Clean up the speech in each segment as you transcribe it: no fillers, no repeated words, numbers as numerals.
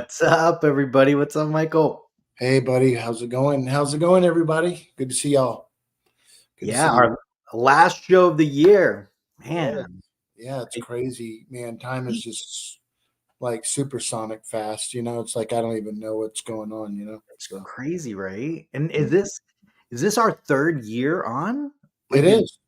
What's up, everybody? What's up, Michael? Hey, buddy, how's it going? How's it going, everybody? Good to see y'all. Good to Yeah, see you. our last show of the year. Yeah, Man, yeah, it's it- crazy, man. Time is just like supersonic fast. It's like I don't even know what's going on. it's So crazy, right? And yeah, is this our third year on? it Like, is.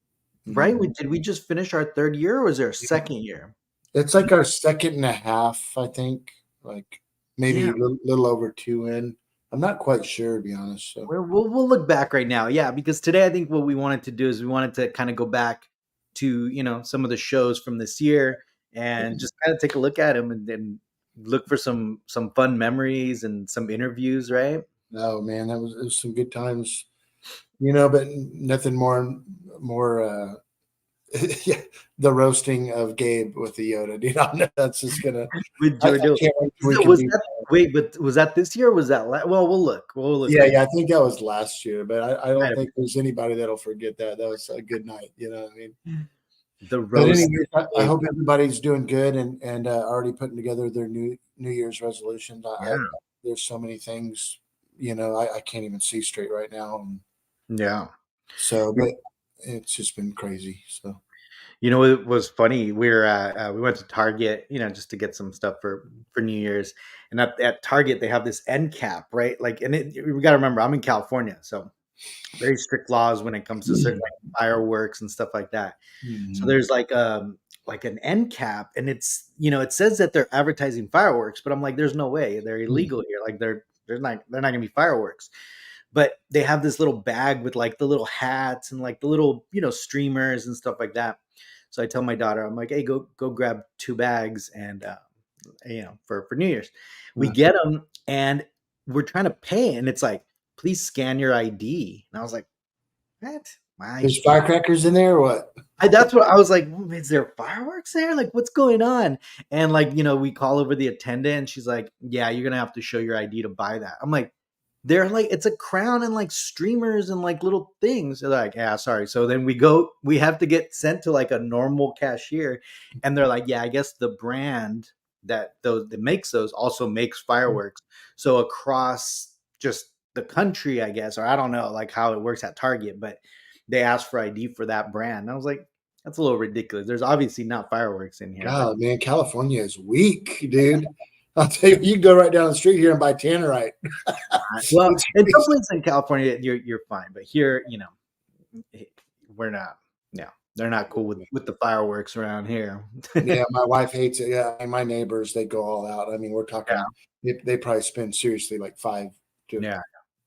right? Mhm. Did we just finish our third year, or was there a Yeah. second year? It's like our second and a half, I think. Like maybe Yeah, little over two in. I'm not quite sure, to be honest. So we'll look back right now. Yeah, because today I think what we wanted to do is we wanted to kind of go back to some of the shows from this year and just kind of take a look at them and then look for some fun memories and some interviews, right? no, man, it was some good times. But nothing more. Yeah, the roasting of Gabe with the Yoda. That's just gonna. With I Giorgio. can't wait till we can Was do. that wait, but was that this year or was that well, we'll look. We'll look Yeah, right yeah. I think that was last year, but I might don't have think there's anybody that'll forget that. That was a good night. You know what I mean? been the But roast. anyway, I hope everybody's doing good and already putting together their New Year's resolutions. Yeah. There's so many things. I can't even see straight right now. And Yeah. so, but it's just been crazy. So. You know, it was funny. We went to Target, just to get some stuff for New Year's, and at Target they have this end cap, right? Like, and we got to remember, I'm in California, so very strict laws when it comes to certain like, fireworks and stuff like that. So Mhm. there's like an end cap, and it says that they're advertising fireworks, but I'm like, there's no way they're illegal here. Like they're not gonna be fireworks. But they have this little bag with like the little hats and like the little streamers and stuff like that. So I tell my daughter, I'm like, hey, go grab 2 bags and for New Year's. We Yeah. get them and we're trying to pay, and it's like, please scan your ID. And I was like, what? My There's firecrackers in there or what? that's what I was like. Is there fireworks there? Like, what's going on? And like, we call over the attendant, and she's like, "Yeah, you're gonna have to show your ID to buy that." I'm like, "They're like, it's a crown and like streamers and like little things." They're like, "Yeah, sorry." So then we have to get sent to like a normal cashier, and they're like, "Yeah, I guess the brand that makes those also makes fireworks." So across just the country, I guess, or I don't know like how it works at Target, but they asked for ID for that brand. And I was like, that's a little ridiculous. There's obviously not fireworks in here, but God, man, California is weak, dude. I'll tell you, you can go right down the street here and buy Tannerite. well, It's in some crazy. places in California, you're fine, but here, we're not. No, they're not cool with the fireworks around here. Yeah, my wife hates it. Yeah, and my neighbors, they go all out. I mean, we're Yeah, talking, they probably spend seriously like five to yeah,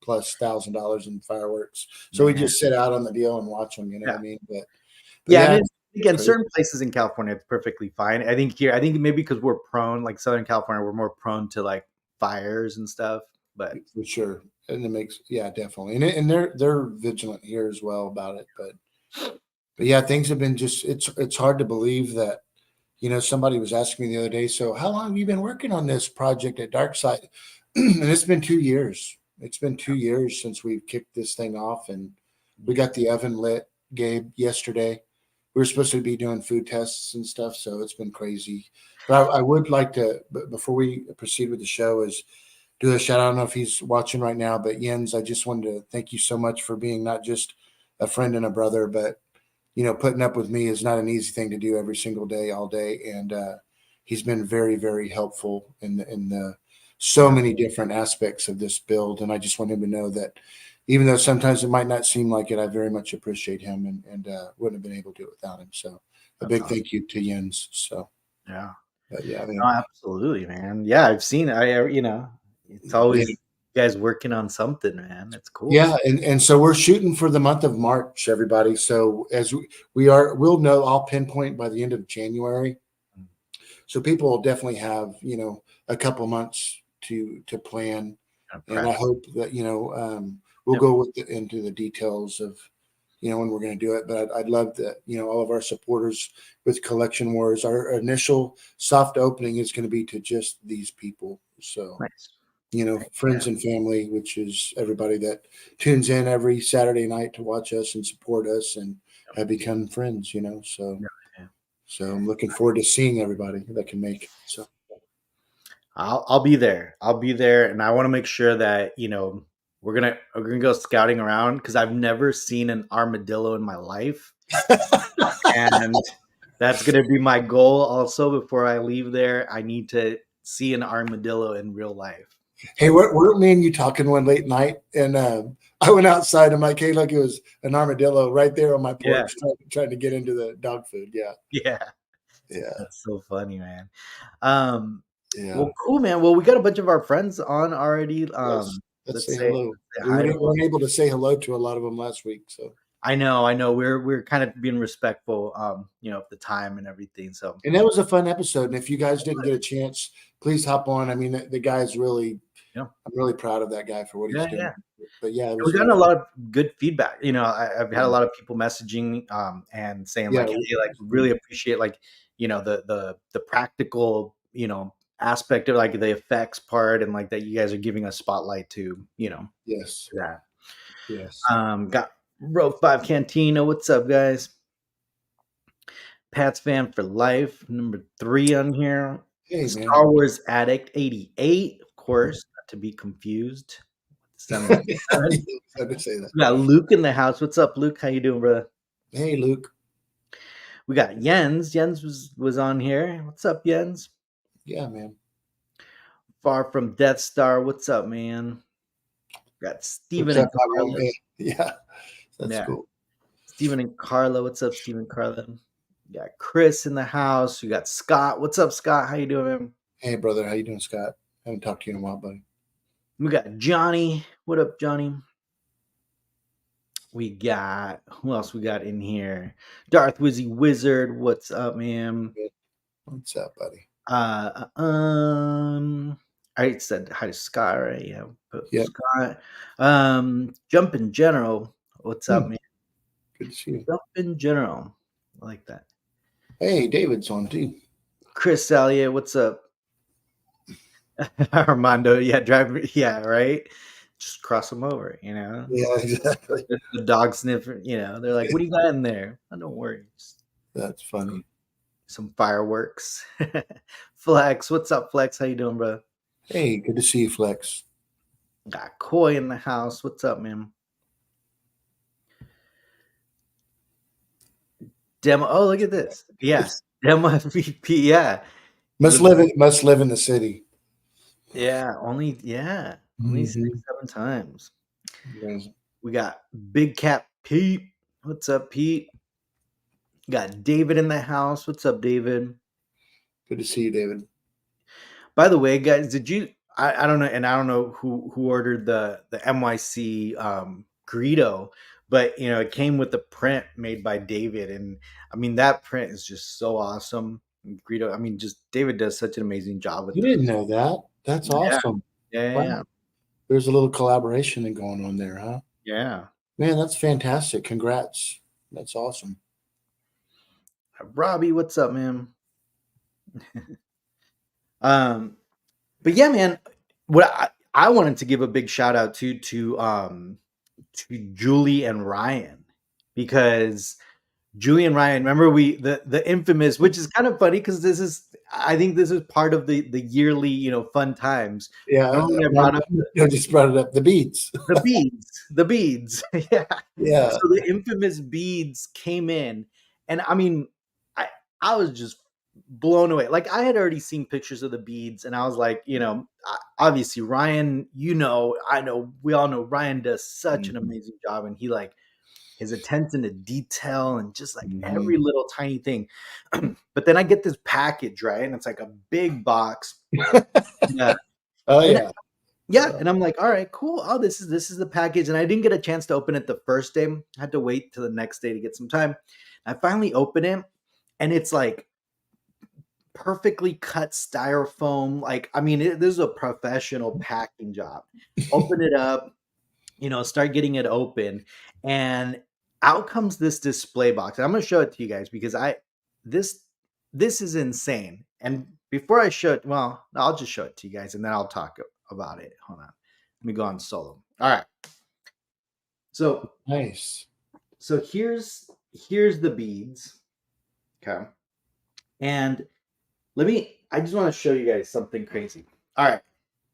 plus $1,000 in fireworks. So we man, just sit out on the deal and watch them. You know what yeah, I mean? But yeah. And yeah, then it's again, crazy. certain places in California, it's perfectly fine. I think maybe because we're prone, like Southern California, we're more prone to like fires and stuff. But For sure. And it makes, yeah, definitely. And they're vigilant here as well about it. But yeah, things have been just, it's hard to believe that, somebody was asking me the other day, so how long have you been working on this project at Darkside? And it's been 2 years. It's been 2 years since we've kicked this thing off, and we got the oven lit, Gabe, yesterday. We were supposed to be doing food tests and stuff, so it's been crazy. But I would like to, before we proceed with the show, is do a shout out. I don't know if he's watching right now, but Jens, I just wanted to thank you so much for being not just a friend and a brother, but putting up with me is not an easy thing to do every single day, all day. And he's been very, very helpful in the so yeah, many different aspects of this build. And I just want him to know that even though sometimes it might not seem like it, I very much appreciate him and wouldn't have been able to do it without him. So a that's big awesome. thank you to Jens. So, Yeah. but yeah, I No, mean, absolutely, man. Yeah, I've seen it. It's yeah, always you guys working on something, man. It's cool. yeah, and so we're shooting for the month of March, everybody. So as we'll know, I'll pinpoint by the end of January. So people will definitely have a couple months to plan, Kind of and I prep. hope that we'll Yep. go into the details of when we're going to do it. But I'd love that all of our supporters with Collection Wars. Our initial soft opening is going to be to just these people. So Nice. Yeah. friends and family, which is everybody that tunes in every Saturday night to watch us and support us and have become friends. So Yeah. Yeah. so I'm looking forward to seeing everybody that can make it. So I'll be there. I'll be there, and I want to make sure that we're gonna go scouting around because I've never seen an armadillo in my life, and that's gonna be my goal. Also, before I leave there, I need to see an armadillo in real life. Hey, weren't me and you talking one late night? And I went outside and my came like it was an armadillo right there on my Yeah, porch, trying to get into the dog food. Yeah, yeah, yeah, that's so funny, man. Um, yeah. well, cool, man. Well, we got a bunch of our friends on already. Let's Let's say say, hello. say We hi to weren't able to say hello to a lot of them last week. So, I know, I know. We're kind of being respectful, of the time and everything. So and that was a fun episode. And if you guys didn't get a chance, please hop on. I mean, the guy's really, yeah, I'm really proud of that guy for what he's yeah, doing. yeah. But yeah, it We've was gotten a lot of good feedback. I've had a yeah, lot of people messaging, and saying yeah, like, "Hey, like, really appreciate like, the practical, aspect of like the effects part, and like that you guys are giving us spotlight to, yes, that." yes. Got Row Five Cantina. What's up, guys? Pats fan for life. Number 3 on here. Hey, man. Star Wars Addict 88, of course, not to be confused. 77. Had to say that. We got Luke in the house. What's up, Luke? How you doing, brother? Hey, Luke. We got Jens. Jens was on here. What's up, Jens? Yeah, man. Far from Death Star. What's up, man? Got What's Steven up, and Pablo? Carla. Hey, yeah, that's Yeah. cool. Steven and Carla. What's up, Steven and Carla? We got Chris in the house. We got Scott. What's up, Scott? How you doing, man? Hey, brother. How you doing, Scott? Haven't talked to you in a while, buddy. We got Johnny. What up, Johnny? We got who else we got in here? Darth Wizzy Wizard. What's up, man? What's up, buddy? I said hi to Scott, right? Yeah, put Yep. Scott. Jump in general. What's up, man? Good to see you. Jump in general. I like that. Hey, David's on too. Chris Elliott, what's up? Armando, yeah, drive, yeah, right. Just cross them over, Yeah, exactly. The dog sniffer, they're like, "What do you got in there?" Oh, don't worry, just That's funny. some fireworks. Flex, what's up, Flex? How you doing, bro? Hey, good to see you, Flex. Got Coy in the house. What's up, man? Demo. Oh, look at this. Yes, Demo MVP. Yeah, Must live in the city. only 6, Mhm. 7 times. Yes. We got Big Cat Pete. What's up, Pete? Got David in the house. What's up, David? Good to see you, David. By the way, guys, did you? I don't know, and I don't know who ordered the NYC Greedo, but it came with the print made by David, and I mean that print is just so awesome. Greedo, I mean, just David does such an amazing job with You those. didn't know that. That's Yeah, awesome. yeah, Wow. yeah, There's a little collaboration going on there, huh? yeah. Man, that's fantastic. Congrats. That's awesome. Robbie, what's up, man? Um, but yeah, man, what I wanted to give a big shout out to Julie and Ryan, because Julie and Ryan, remember the infamous, which is kind of funny because I think this is part of the yearly fun times. Yeah, Remember when I brought up I just brought it up. The beats. the beads, yeah. Yeah. So the infamous beads came in, and I mean, I was just blown away. Like I had already seen pictures of the beads, and I was like, obviously Ryan, I know, we all know Ryan does such an Mhm. amazing job, and he like his attention to detail and just like Mhm. every little tiny thing. But then I get this package, right? And it's like a big box. Yeah. Oh And yeah. yeah, and I'm like, all right, cool. Oh, this is the package. And I didn't get a chance to open it the first day. I had to wait till the next day to get some time. I finally open it, and it's like perfectly cut styrofoam. Like, I mean, this is a professional packing job. Open it up, start getting it open, and out comes this display box. And I'm gonna show it to you guys because this this is insane. And before I show it, well, I'll just show it to you guys and then I'll talk about it. Hold on. Let me go on solo. All right. So Nice. here's the beads. Okay. And I just want to show you guys something crazy. All right.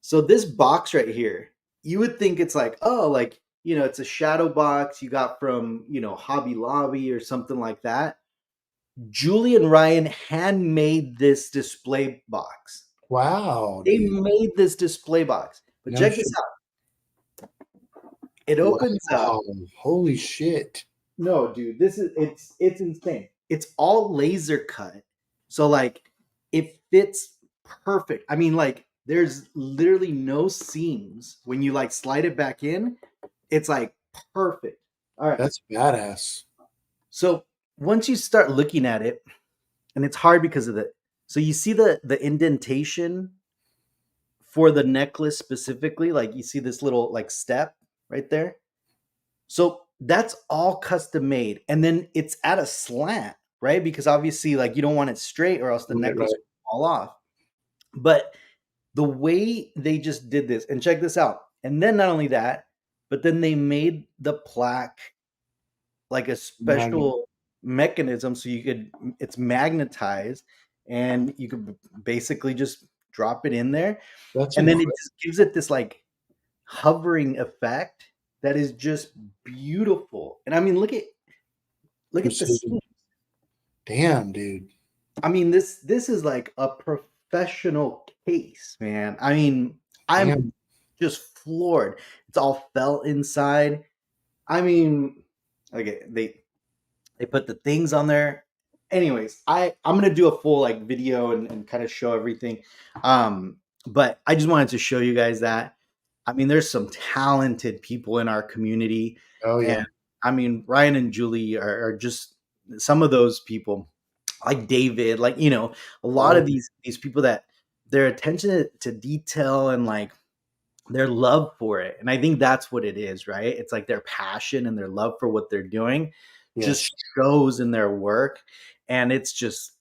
So this box right here, you would think it's like, oh, like, it's a shadow box you got from, Hobby Lobby or something like that. Julie and Ryan handmade this display box. Wow, They dude. made this display box. But No check shit. this out. It opens up. Wow. Holy shit. No, dude, it's insane. It's all laser cut. So like it fits perfect. I mean, like there's literally no seams when you like slide it back in. It's like perfect. All right. That's badass. So once you start looking at it, and it's hard because of the so you see the indentation for the necklace specifically, like you see this little like step right there. So that's all custom made. And then it's at a slant, right? Because obviously, like you don't want it straight or else the Right, necklace right. will fall off. But the way they just did this, and check this out. And then not only that, but then they made the plaque like a Magnet. special mechanism so it's magnetized and you could basically just drop it in there. That's And then it incredible. just gives it this like hovering effect that is just beautiful. And I mean, look at the Precision. seam. Damn, dude. I mean, this is like a professional case, man. I mean, I'm Damn. just floored. It's all felt inside. I mean, okay, they put the things on there. Anyways, I'm gonna do a full like video and kind of show everything. But I just wanted to show you guys that. I mean, there's some talented people in our community, Oh and yeah. I mean, Ryan and Julie are just some of those people, like David, like a lot Oh of these people that their attention to detail and like their love for it. And I think that's what it is, right? It's like their passion and their love for what they're doing yes. just shows in their work. And it's just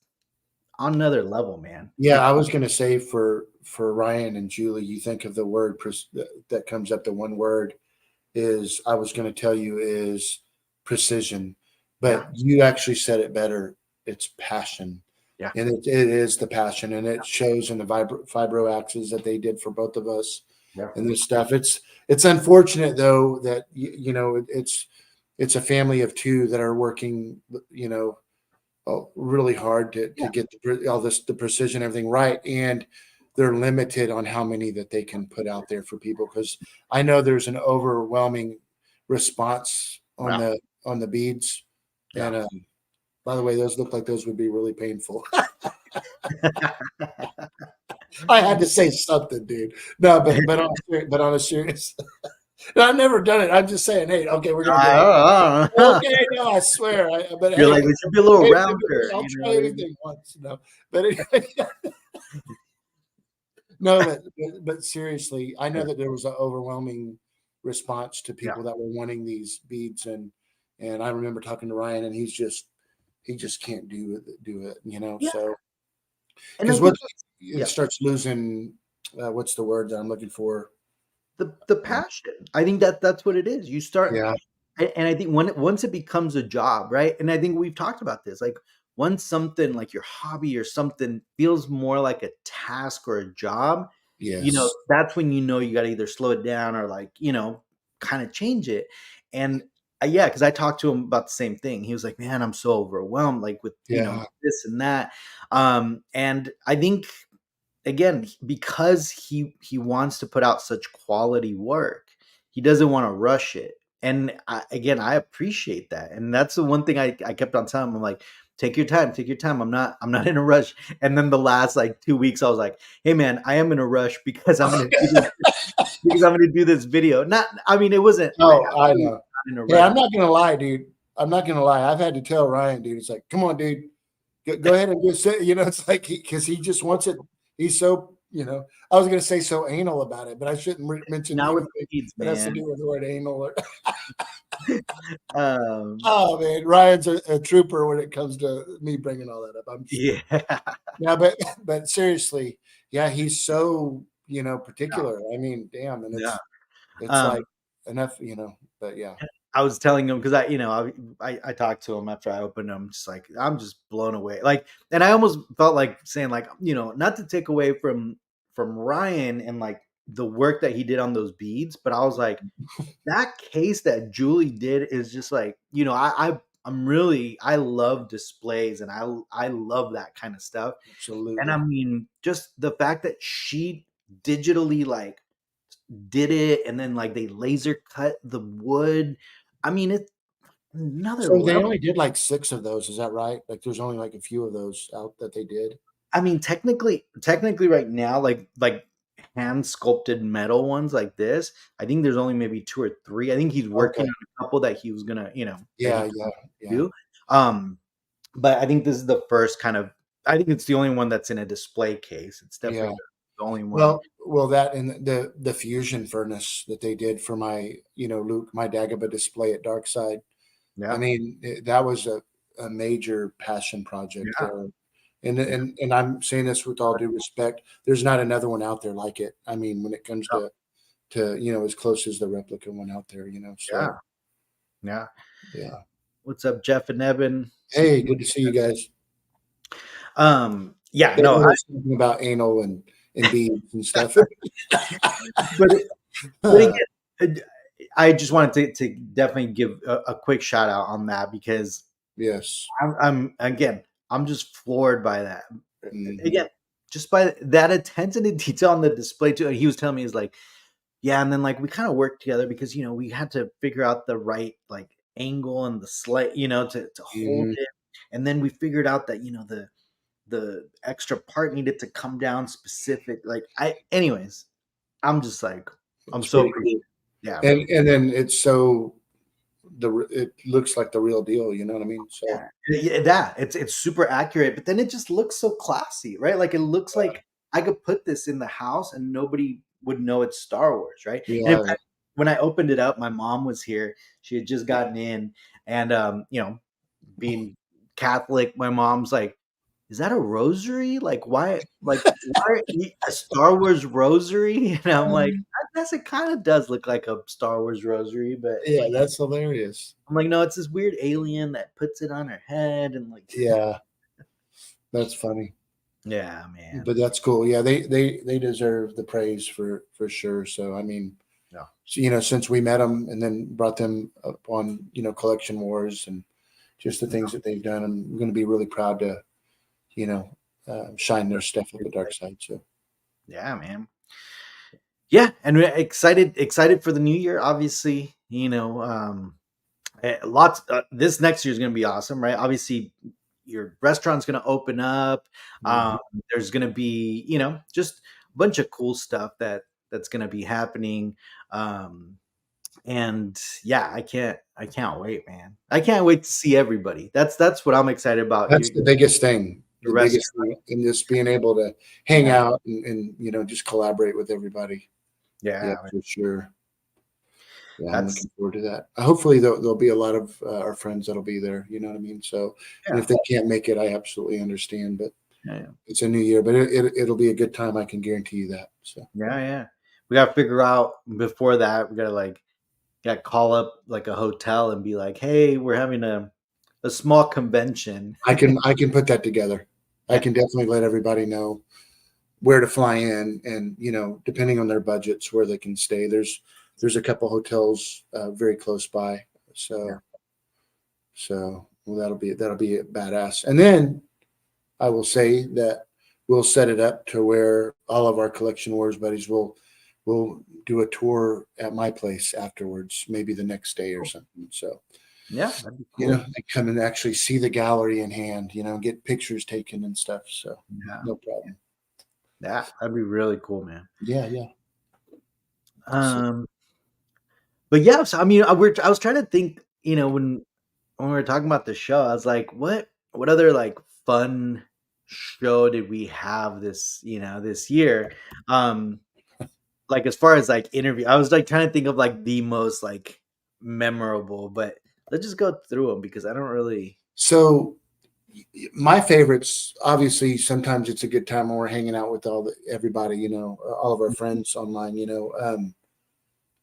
on another level, man. Yeah, I was gonna say for Ryan and Julie, you think of the word that comes up. The one word is I was gonna tell you is precision, Yeah. but you actually said it better. It's passion, Yeah. and it is the passion, and it shows in the fibro axes that they did for both of us Yeah. and this stuff. It's unfortunate though that it's a family of two that are working, really hard to Yeah. get all this the precision everything right, and they're limited on how many that they can put out there for people because I know there's an overwhelming response Yeah. on the beads, Yeah. and by the way, those look like those would be really painful. I had to say something, dude. No, but on a serious, no, I've never done it. I'm just saying, hey, okay, we're gonna go. Okay, no, I swear. But You're hey, like, there should be a little hey, rounder, I'll you know try what I mean? anything once, But anyway, no, but seriously, I know Yeah. that there was an overwhelming response to Yeah. people that were wanting these beads, and I remember talking to Ryan, and he just can't do it, Yeah. So And I because think what it yeah, starts losing, what's the word that I'm looking for? the passion. I think that's what it is. You start Yeah, and I think once it becomes a job, right? And I think we've talked about this. Like once something like your hobby or something feels more like a task or a job, yes, that's when you got to either slow it down or like, kind of change it. And yeah, because I talked to him about the same thing. He was like, "Man, I'm so overwhelmed, like with yeah, this and that." And I think again because he wants to put out such quality work, he doesn't want to rush it. And again, I appreciate that, and that's the one thing I kept on telling him. I'm like, take your time, I'm not in a rush. And then the last like 2 weeks I was like, hey man, I am in a rush because I'm gonna do this, because I'm gonna do this video. Not, I mean, it wasn't, I oh, I was know. not in a Hey, rush. I'm not gonna lie, dude. I'm not gonna lie. I've had to tell Ryan, dude. It's like, come on, dude, go ahead and just say, it's like because he just wants it. He's so, I was gonna say so anal about it, but I shouldn't mention Now with anything kids, that has to man. do with the word anal. um Oh man, Ryan's a trooper when it comes to me bringing all that up. I'm yeah. yeah, but seriously, yeah, he's so particular. I mean, damn, and Yeah. it's um like enough, But yeah, I was telling him because I talked to him after I opened them, just like I'm just blown away. Like, and I almost felt like saying like, not to take away from Ryan and like the work that he did on those beads, but I was like, that case that Julie did is just like, I'm really, I love displays and I love that kind of stuff. And I Absolutely. mean, just the fact that she digitally like did it and then like they laser cut the wood. I mean, it's another So they level. only did like 6 of those, is that right? Like, there's only like a few of those out that they did? I mean, technically right now, like hand sculpted metal ones like this, I think there's only maybe 2 or 3. I think he's working Okay. on a couple that he was gonna, that he Yeah, yeah, yeah, do. Um, but I think this is the first kind of I think it's the only one that's in a display case. It's yeah. definitely the only one. Well, that and the fusion furnace that they did for my, Luke, my Dagobah display at Darkside. I Yeah. mean, that was a major passion project Yeah. there. And Yeah. and I'm saying this with all due respect, there's not another one out there like it. I mean, when it comes Yeah. to as close as the replica one out there, Yeah. so Yeah. yeah. What's up, Jeff and Evan? See Hey, you. good to see you guys. Yeah, They no, heard us talking about anal and beads and stuff. but but again, I just wanted to definitely give a quick shout out on that because Yes. again, I'm just floored by that. Mhm. Again, just by that attention to detail on the display too. And he was telling me, he's like, yeah, and then like we kind of worked together because we had to figure out the right like angle and the slight, to hold Mhm. it. And then we figured out that the extra part needed to come down specific. Like anyways, I'm just like I'm It's so pretty appreciative. cool. Yeah, man. And then it's so it looks like the real deal, you know what I mean? So Yeah, that it's super accurate, but then it just looks so classy, right? Like it looks like I could put this in the house and nobody would know it's Star Wars, right? And in yeah. fact, when I opened it up, my mom was here. She had just gotten in, and being Catholic, my mom's like, "Is that a rosary? Like why a Star Wars rosary?" And I'm like, "I guess it kind of does look like a Star Wars rosary, but Yeah, that's hilarious. I'm like, no, it's this weird alien that puts it on her head and like." Yeah, that's funny. Yeah, man. But that's cool. Yeah, they deserve the praise for sure. So I mean, Yeah. since we met them and then brought them up on Collection Wars and just the things that they've done, I'm going to be really proud to you know shine their stuff at the dark side. So Yeah, man. Yeah, and we're excited for the new year. Obviously, lots. This next year is going to be awesome, right? Obviously, your restaurant's going to open up. mhm. There's going to be, just a bunch of cool stuff that's going to be happening. Um, and yeah, I can't wait, man. I can't wait to see everybody. That's what I'm excited about. That's the biggest thing. Your The biggest restaurant. thing, and just being able to hang Yeah, out and just collaborate with everybody. Yeah, yeah. for sure. Yeah, I'm That's looking forward to that. Hopefully, there'll be a lot of our friends that'll be there. You know what I mean? So, and yeah, if they can't make it, I absolutely understand. But yeah. it's a new year, but it'll be a good time. I can guarantee you that. So, Yeah, yeah. We gotta figure out before that. We gotta call up like a hotel and be like, "Hey, we're having a small convention." I can put that together. I Yeah, can definitely let everybody know where to fly in, and depending on their budgets, where they can stay. There's a couple hotels very close by. yeah, So well, that'll be badass. And then I will say that we'll set it up to where all of our Collection Wars buddies will do a tour at my place afterwards, maybe the next day or cool. something. So Yeah, that'd be cool. they come and actually see the gallery in hand, get pictures taken and stuff. So Yeah, no problem. yeah, that'd be really cool, man. Yeah, yeah. So Um, but yeah, so I mean, I was trying to think, when we were talking about the show, I was like, what other like fun show did we have this year? Um, like as far as like interview, I was like trying to think of like the most like memorable, but let's just go through them because I don't really. so my favorites, obviously, sometimes it's a good time when we're hanging out with everybody, all of our friends online,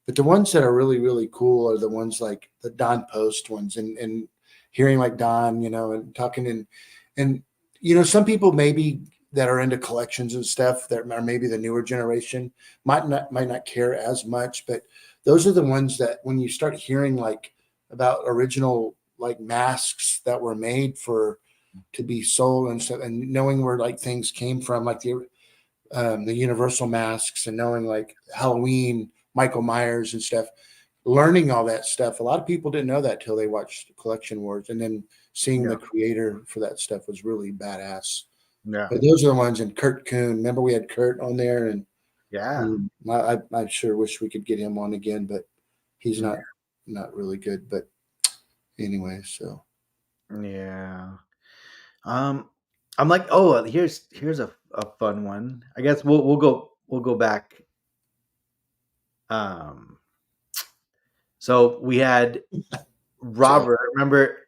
but the ones that are really, really cool are the ones like the Don Post ones, and hearing like Don, and talking, and some people maybe that are into collections and stuff that are maybe the newer generation might not care as much, but those are the ones that when you start hearing like about original like masks that were made for to be sold and stuff, and knowing where like things came from, like the Universal masks, and knowing like Halloween, Michael Myers and stuff, learning all that stuff. A lot of people didn't know that till they watched Collection Wars, and then seeing Yeah. the creator for that stuff was really badass. Yeah. But those are the ones. And Kurt Kuhn, remember we had Kurt on there, and Yeah. I sure wish we could get him on again, but he's Yeah. not really good. But anyway, so Yeah. Um, I'm like, oh, here's a fun one. I guess we'll go back. Um, so we had Jeff. Robert. Remember,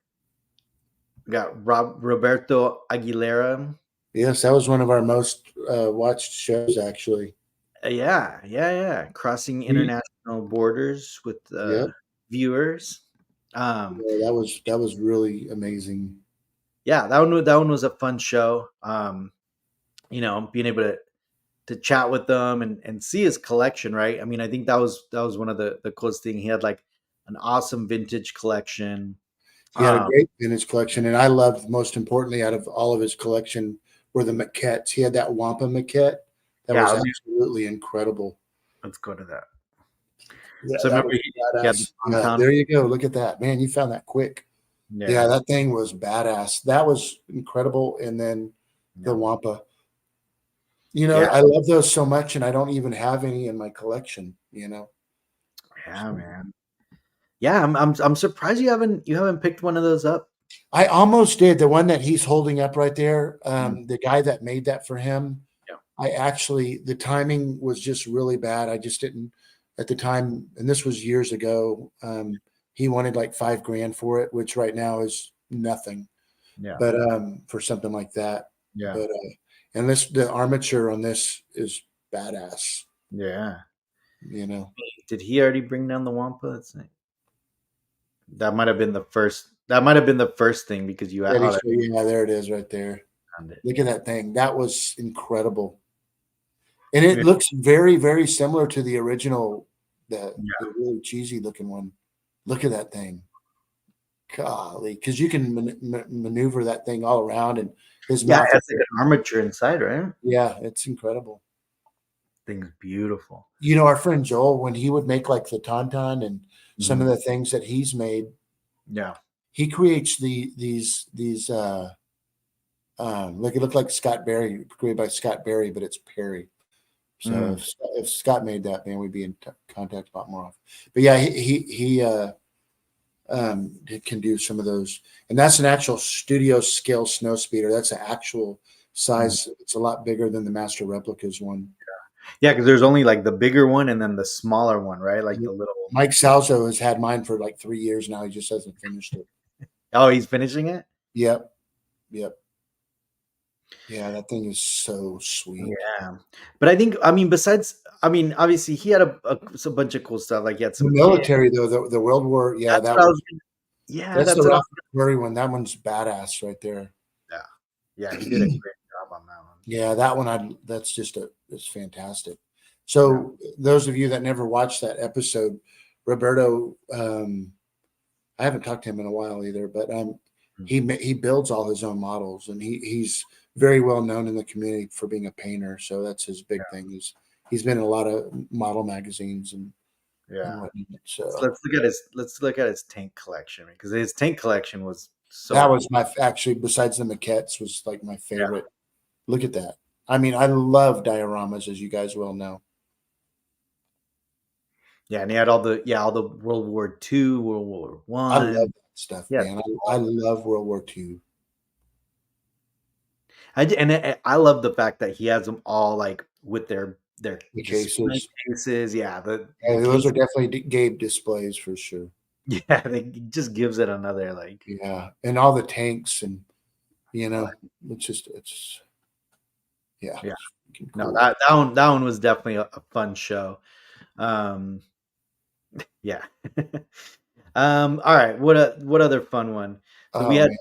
we got Roberto Aguilera. Yes, that was one of our most watched shows actually. Yeah. Crossing He- international borders with Yep. viewers. Um, Yeah, that was really amazing. yeah, that one was a fun show. Being able to chat with them and see his collection, right? I mean, I think that was one of the coolest thing. He had like an awesome vintage collection. He had a Um, great vintage collection, and I loved most importantly out of all of his collection were the maquettes. He had that Wampa maquette that yeah, was absolutely incredible. let's go to that. Yeah, So that remember was he had the badass. Yeah, Tauntaun? there you go. Look at that, man. You found that quick. Yeah, Yeah, that thing was badass. That was incredible. And then the yeah, Wampa. yeah, I love those so much, and I don't even have any in my collection. yeah, man. Yeah, I'm surprised you haven't picked one of those up. I almost did the one that he's holding up right there. Mm. The guy that made that for him. Yeah, I actually the timing was just really bad. I just didn't at the time, and this was years ago. He wanted like $5,000 for it, which right now is nothing. yeah, But for something like that, yeah, but and the armature on this is badass. yeah. You know, Did he already bring down the Wampa? That might have been the first. That might have been the first thing because you had. that Oh, is, yeah, there it is, right there. found it. Look at that thing. That was incredible. And it Yeah, looks very, very similar to the original, yeah, the really cheesy looking one. Look at that thing. Golly, because you can maneuver that thing all around, and his yeah. It mouth. has like an armature inside, right? Yeah, it's incredible. Thing's beautiful. Our friend Joel, when he would make like the tauntaun and some of Mhm. the things that he's made, Yeah. he creates these. It looked like Scott Berry, created by Scott Berry, but it's Perry. So Mm. if Scott made that, man, we'd be in contact a lot more often. But yeah, he can do some of those, and that's an actual studio scale snow speeder. That's an actual Mm. size. It's a lot bigger than the Master Replicas one. Yeah, because there's only like the bigger one and then the smaller one, right? Like Yep. the little. Mike Salzo has had mine for like 3 years now. He just hasn't finished it. Oh, he's finishing it. Yep, yep, yeah. That thing is so sweet. Yeah, but besides, obviously he had a bunch of cool stuff. Like he had The some kit. military though, the World War, yeah, That's that what I was was. Yeah, that's the that's what. Ralph McQuarrie one. That one's badass right there. Yeah, yeah, he did a great job on that one. Yeah, that one it's fantastic. Yeah. So those of you that never watched that episode, Roberto, I haven't talked to him in a while either, but he builds all his own models, and he's very well known in the community for being a painter. So that's his big thing. He's been in a lot of model magazines and Yeah. whatnot. So So let's look at his tank collection because his tank collection was so. that was actually besides the maquettes was like my Yeah. favorite. Look at that. I mean, I love dioramas, as you guys well know. Yeah, and he had all the World War II, World War I love One. that stuff, Yeah, man. I love World War II. I love the fact that he has them all like with their The display cases. cases. Yeah, Yeah, the those case. are definitely Gabe displays for sure. Yeah, it just gives it another like. Yeah, and all the tanks and it's yeah. Yeah. It's freaking No, cool. that one was definitely a fun show. Yeah. All right. What other fun one? So we Oh had man,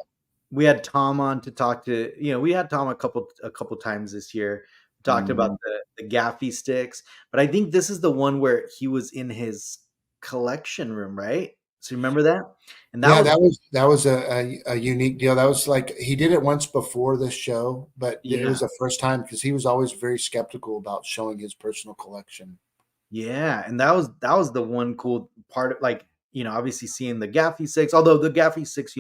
we had Tom on to talk to, we had Tom a couple times this year. Talked about Mhm. the Gaffy sticks, but I think this is the one where he was in his collection room, right? So remember that? And that Yeah, was that was a unique deal. That was like he did it once before this show, but it yeah. was the first time because he was always very skeptical about showing his personal collection. Yeah, and that was the one cool part of, like, obviously seeing the Gaffy six, although the Gaffy six,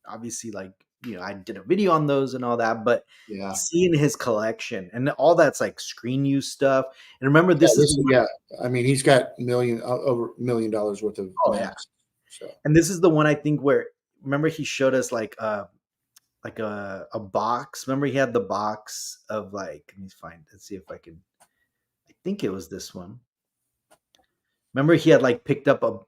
obviously, like, I did a video on those and all that, but Yeah. seeing his collection and all that's like screen use stuff. And remember, Yeah, this is the one. yeah. I mean, he's got over $1 million worth of Oh yeah. masks. So And this is the one I think where, remember, he showed us like a box. Remember, he had the box of, like, let me find, let's see if I can, I think it was this one. Remember, he had like picked up a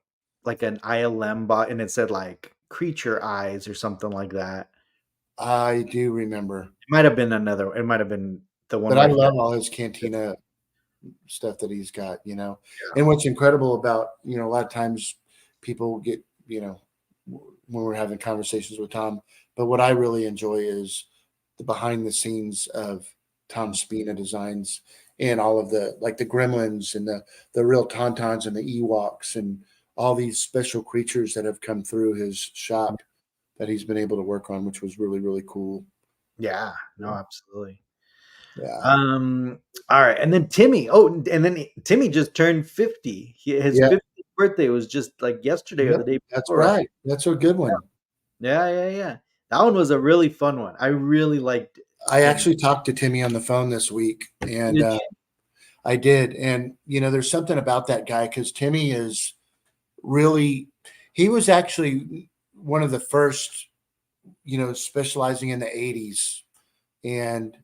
like an ILM bot, and it said like creature eyes or something like that. I do remember, It might have been another. It might have been the one but I where he love all his had. cantina stuff that he's got, you know. Yeah. And what's incredible about, a lot of times people get, when we're having conversations with Tom, but what I really enjoy is the behind the scenes of Tom Spina designs and all of the like the gremlins and the real tauntauns and the Ewoks and all these special creatures that have come through his shop that he's been able to work on, which was really, really cool. Yeah. No, absolutely. Yeah. Um. All right, and then Timmy. Oh, and then Timmy just turned 50. His Yeah. 50th birthday was just like yesterday or Yep. the day That's before, right? right. That's a good one. Yeah, yeah, yeah. That one was a really fun one. I really liked I Timmy. actually talked to Timmy on the phone this week, and Did I did. And, there's something about that guy because Timmy is really, he was actually one of the first, specializing in the 80s. And,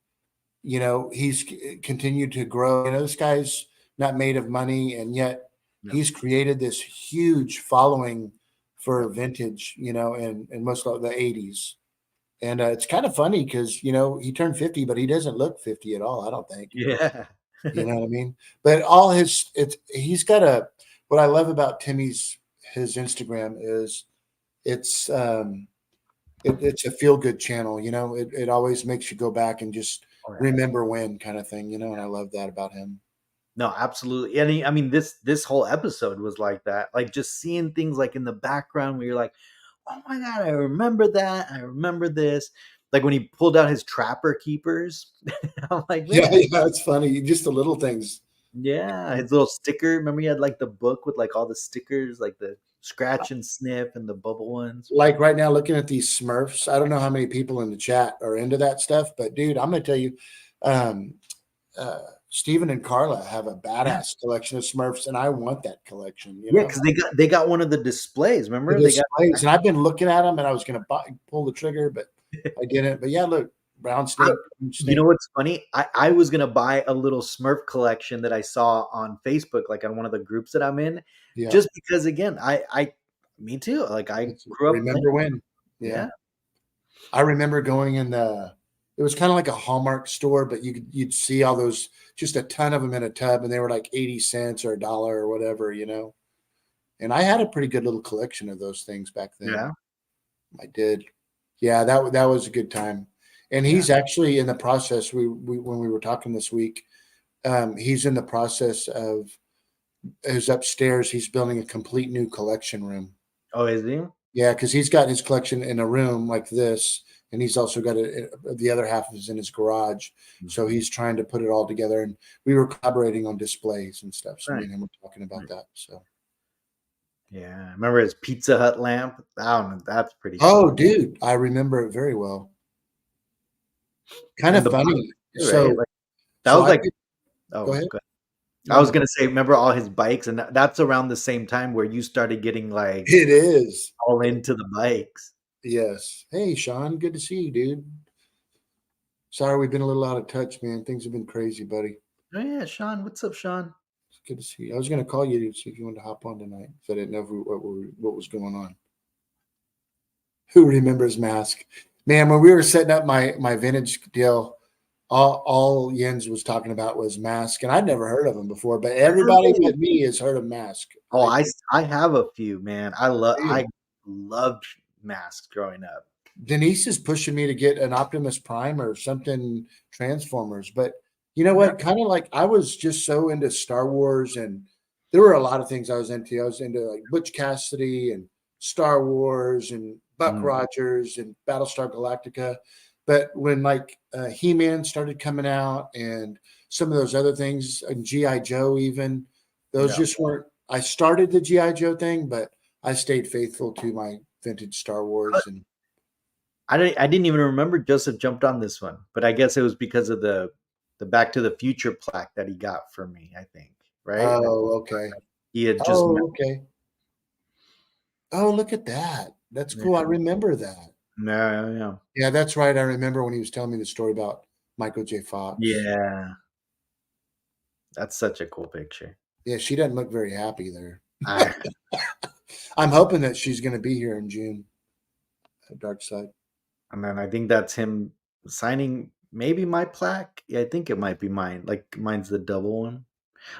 he's continued to grow. This guy's not made of money, and yet you? he's created this huge following for vintage, and most of the 80s. And it's kind of funny because, he turned 50, but he doesn't look 50 at all, I don't think. Yeah. You know what I mean? But all he's got what I love about his Instagram is it's it's a feel good channel, it always makes you go back and just Oh, yeah. remember when kind of thing, and I love that about him. No, absolutely. And I mean, this whole episode was like that. Like, just seeing things like in the background where you're like, "Oh my god, I remember that. I remember this." Like when he pulled out his Trapper Keepers. I'm like, Yeah, man, yeah, it's funny. Just the little things. yeah, his little sticker. Remember, he had like the book with like all the stickers, like the scratch and sniff and the bubble ones. Like right now, looking at these Smurfs, I don't know how many people in the chat are into that stuff, but dude, I'm gonna tell you, um, Steven and Carla have a Yeah, badass collection of Smurfs, and I want that collection. yeah, because they got one of the displays. The Remember, they got. displays, and I've been looking at them, and I was going to pull the trigger, but I didn't. But yeah, look, brown I, snake, green you know snake. what's funny? I was gonna buy a little Smurf collection that I saw on Facebook, like on one of the groups that I'm in, Yeah, just because, again, me too. Like, I grew up playing. remember when? Yeah, Yeah, I remember going in the. It was kind of like a Hallmark store, but you'd see all those, just a ton of them in a tub, and they were like 80 cents or $1 or whatever. And I had a pretty good little collection of those things back then. yeah, I did. Yeah, that was a good time. And yeah. he's actually in the process. We when we were talking this week, he's in the process of his upstairs. He's building a complete new collection room. Oh, is he? Yeah, because he's got his collection in a room like this, and he's also got it. The other half is in his garage. So Mhm. he's trying to put it all together. And we were collaborating on displays and stuff. So me Right. and him were talking about Right. that. So. Yeah, remember his Pizza Hut lamp? That's pretty Oh, cool. dude, I remember it very well. Kind And of the box funny. too, right? So, Like, that so was I like, did, oh, go ahead. good. I No, was no. gonna say, remember all his bikes, and that's around the same time where you started getting like It is. all into the bikes. Yes. Hey, Sean, good to see you, dude. Sorry we've been a little out of touch, man. Things have been crazy, buddy. Oh yeah, Sean. What's up, Sean? It's good to see you. I was going to call you to see if you wanted to hop on tonight. So I didn't know what was going on. Who remembers Mask? Man, when we were setting up my vintage deal, all Jens was talking about was Mask, and I'd never heard of him before. But everybody Really? but me has heard of Mask. Oh, I have a few, man. I Do you? loved masks growing up. Denise is pushing me to get an Optimus Prime or something Transformers. But you know Yeah. what? Kind of like I was just so into Star Wars, and there were a lot of things I was into. I was into like Butch Cassidy and Star Wars and Buck Mm. Rogers and Battlestar Galactica. But when like He-Man started coming out and some of those other things and GI Joe, even those Yeah. just weren't. I started the GI Joe thing, but I stayed faithful to my vintage Star Wars and I didn't even remember Joseph jumped on this one, but I guess it was because of the Back to the Future plaque that he got for me, I think, right? Like oh, okay. he had just met. Oh, okay. Oh, look at that. That's Yeah, cool. I remember that. yeah, yeah. Yeah, that's right. I remember when he was telling me the story about Michael J. Fox. Yeah, that's such a cool picture. Yeah, she doesn't look very happy there. I I'm hoping that she's going to be here in June at Dark Side. and then I think that's him signing maybe my plaque. Yeah, I think it might be mine. Like mine's the double one.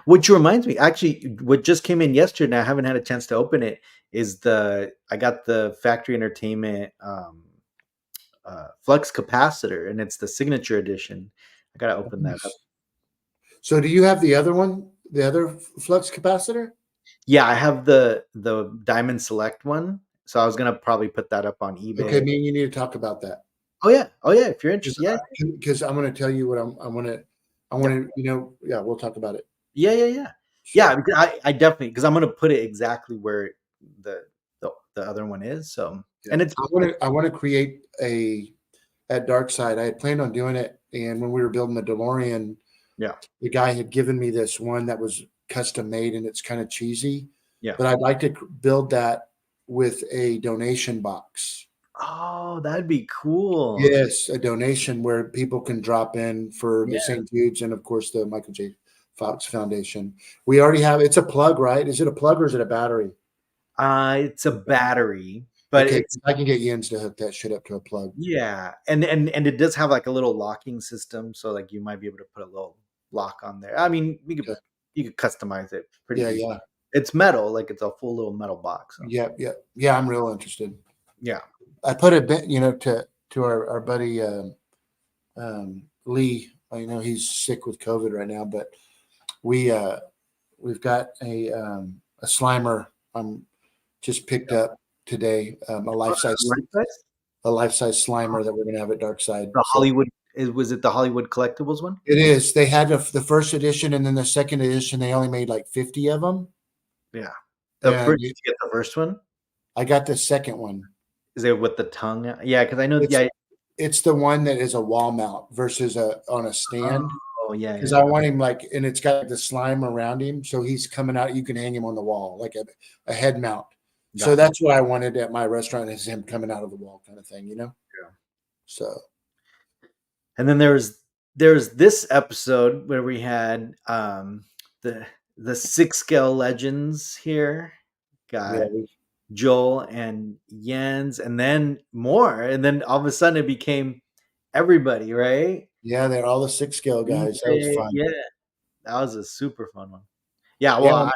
Which reminds me, actually, what just came in yesterday, and I haven't had a chance to open it, is I got the Factory Entertainment flux capacitor, and it's the signature edition. I gotta open that up. Nice. So, do you have the other one, the other flux capacitor? Yeah, I have the Diamond Select one, so I was gonna probably put that up on Okay, eBay. me and you need to talk about that Oh yeah, if you're interested, yeah, because I'm going to tell you what I want yep, to, yeah, we'll talk about it. yeah, yeah, yeah, yeah. So, Because I definitely because I'm gonna put it exactly where the the other one is. So yeah, and it's I want to create a at Dark Side. I had planned on doing it, and when we were building the DeLorean, yeah, the guy had given me this one that was custom made, and it's kind of cheesy, yeah. but I'd like to build that with a donation box. Oh, that'd be cool. Yes, a donation where people can drop in for Yeah. the St. Jude's and, of course, the Michael J. Fox Foundation. We already have it's a plug, right? Is it a plug or is it a battery? It's a battery, but Okay, it's I can get Jens to hook that shit up to a plug. yeah, and it does have like a little locking system, so like you might be able to put a little lock on there. I mean, Okay. you could customize it pretty Yeah, easy. yeah, It's metal, like it's a full little metal box. So yeah, yeah, yeah. I'm real interested. yeah, I put a bit, to our buddy Lee. I know he's sick with COVID right now, but we we've got a Slimer. Just picked up today, Like this? a life size Slimer that we're gonna have at Darkside. The So Hollywood was it the Hollywood Collectibles one? it is. They had the first edition, and then the second edition. They only made like 50 of them, Yeah, the and first. Did you get the first one? I got the second one. Is it with the tongue? Yeah, because I know. It's Yeah. it's the one that is a wall mount versus a on a stand. Oh yeah, Because yeah, I yeah. want him like, and it's got the slime around him, so he's coming out. You can hang him on the wall like a head mount. So Got that's what I wanted at my restaurant is him coming out of the wall kind of thing, Yeah. So And then there's this episode where we had the the six scale legends here. yeah, Got Joel and Jens, and then more, and then all of a sudden it became everybody, right? yeah, they're all the 6 scale guys. That was DJ, fun. yeah, that was a super fun one. Yeah, well, Yeah,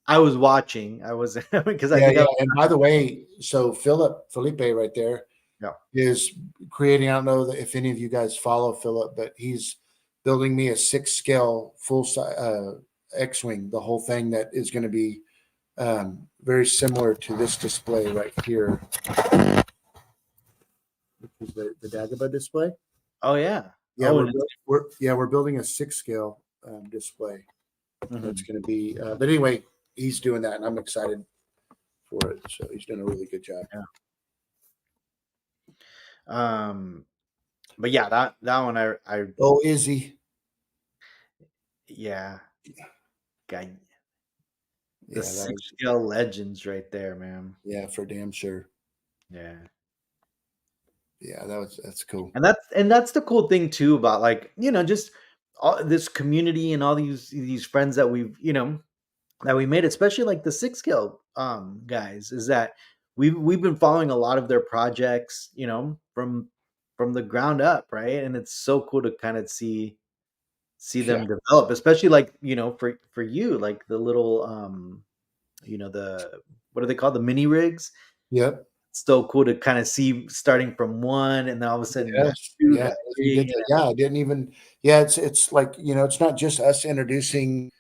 I was watching. I was because I yeah, think I yeah. And by the way, so Felipe right there yeah. is creating. I don't know if any of you guys follow Philip, but he's building me a 6 scale full size X-wing, the whole thing that is going to be very similar to this display right here, which is the Dagobah display. Oh yeah. Yeah, Oh, we're building a 6 scale display. mhm. That's going to be. But anyway, he's doing that, and I'm excited for it. So he's doing a really good job. But yeah, that one I Oh, is he? yeah, guy. Yeah, The that six was, scale legends right there, man. yeah, for damn sure. Yeah. Yeah, that's cool. And that's the cool thing too about like, just all this community and all these friends that that we made, especially like the six scale guys, is that we've been following a lot of their projects, from the ground up, right? And it's so cool to kind of see Yeah. them develop, especially like, for you, like the little the what are they called? The mini rigs. Yep. so cool to kind of see starting from one, and then all of a sudden you have Yes, two, yeah, then as we three. get to, yeah, I didn't even, yeah, it's like, it's not just us introducing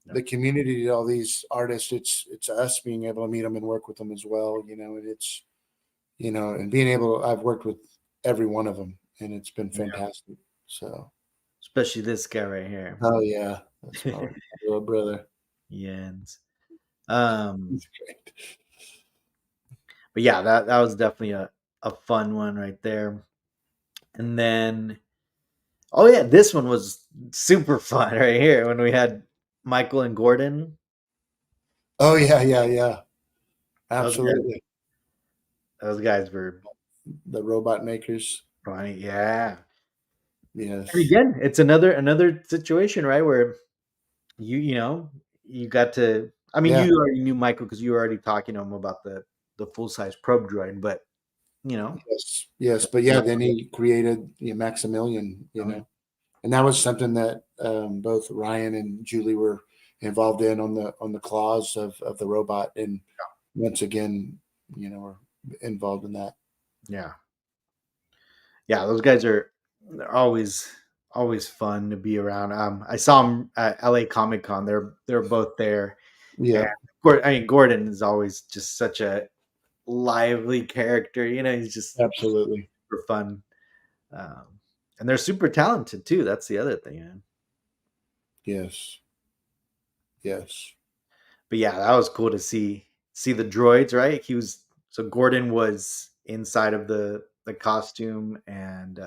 No. the community to all these artists. It's us being able to meet them and work with them as well, and it's, and being able I've worked with every one of them, and it's been Yeah. fantastic. So, Especially this guy right here. oh yeah, that's my little brother. Jens. Um, He's great. but yeah, that was definitely a fun one right there. And then, oh yeah, this one was super fun right here when we had Michael and Gordon. Oh yeah, yeah, yeah. Those guys, Absolutely. those guys were The robot makers. funny. Yeah. And Yes. again, it's another situation, right, where you got to. I mean, Yeah. you already knew Michael because you were already talking to him about the full size probe droid, but you know, Yes. Yes. But yeah, then he created Maximilian, and that was something that both Ryan and Julie were involved in on the claws of the robot, and once again, we're involved in that. yeah, yeah, those guys they're always fun to be around. I saw them at LA Comic Con. They're both there, and Yeah. I mean, Gordon is always just such a lively character. He's just Absolutely. super fun, um, and they're super talented too. That's the other thing, man. Yes. Yes. But yeah, that was cool to see the droids. Right, Gordon was inside of the costume, and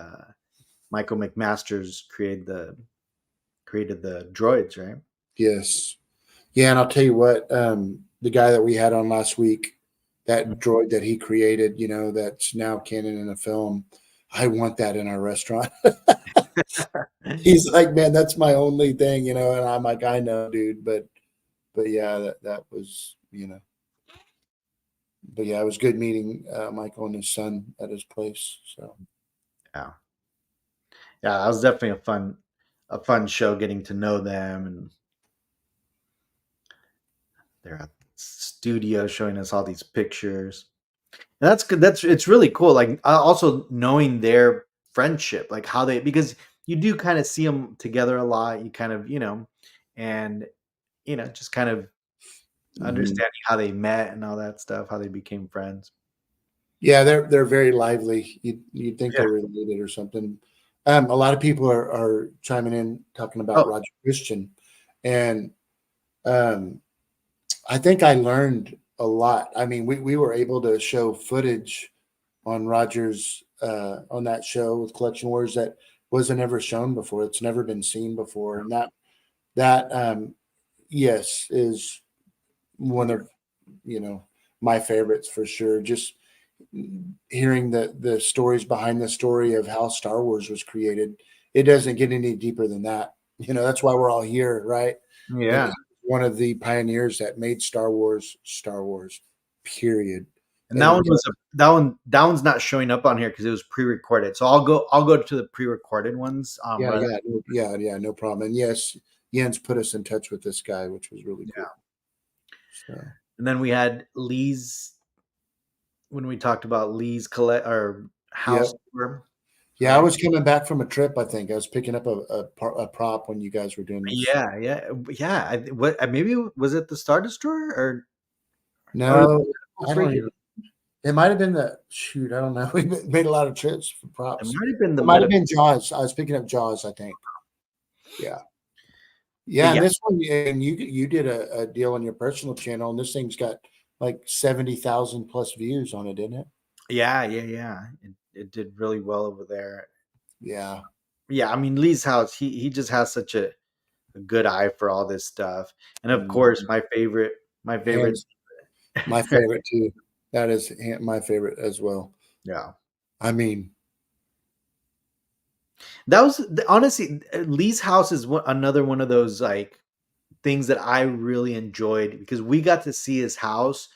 Michael McMasters created the droids, right? Yes. Yeah, and I'll tell you what, the guy that we had on last week, that droid that he created, that's now canon in a film. I want that in our restaurant. He's like, man, that's my only thing, and I'm like, I know, dude, but yeah, that was, but yeah, it was good meeting Michael and his son at his place. So Yeah, yeah, that was definitely a fun show getting to know them, and they're at the studio showing us all these pictures. And that's good. It's really cool. Like also knowing their friendship, like how they because you do kind of see them together a lot. You kind of and just kind of mhm. understanding how they met and all that stuff, how they became friends. Yeah, they're very lively. You'd think Yeah. they're related or something. A lot of people are chiming in talking about Oh, Roger Christian, and um, I think I learned a lot. I mean, we were able to show footage on Rogers on that show with Collection Wars that wasn't ever shown before. It's never been seen before, and that yes is one of you know my favorites for sure. Just hearing the stories behind the story of how Star Wars was created, it doesn't get any deeper than that. That's why we're all here, right? And yeah. he's one of the pioneers that made Star Wars, period. And that And one was that one's not showing up on here because it was pre-recorded. So I'll go to the pre-recorded ones. yeah, Rather, yeah, no problem. And yes, Jens put us in touch with this guy, which was really yeah. cool. So And then we had Lee's when we talked about Lee's collect or yeah, house tour, yeah. I right? was coming back from a trip. I think I was picking up a prop when you guys were doing this. Yeah, yeah, yeah. Maybe was it the Star Destroyer or No, the I don't frigate? even. It might have been the shoot. I don't know. We made a lot of trips for It props. might have been the It might have meta, been Jaws. I was picking up Jaws. I think. Yeah, but yeah. And yeah, this one, and you did a deal on your personal channel, and this thing's got like 70,000 plus views on it, didn't it? yeah, yeah, yeah. It did really well over there. Yeah. Yeah, I mean Lee's house. He just has such a good eye for all this stuff, and of Mhm. course my favorite. Hands my favorite too. That is my favorite as well. Yeah, I mean, that was honestly Lee's house is another one of those like things that I really enjoyed because we got to see his house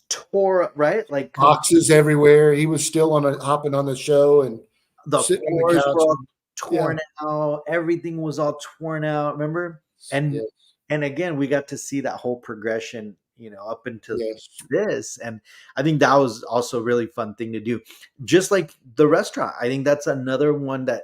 tore right like boxes everywhere. He was still hopping on the show and the sitting on the floors couch. were all Yeah. torn out, everything was all torn out. Remember? And Yeah. and again, we got to see that whole progression. up into Yes. this. And I think that was also a really fun thing to do. Just like the restaurant, I think that's another one that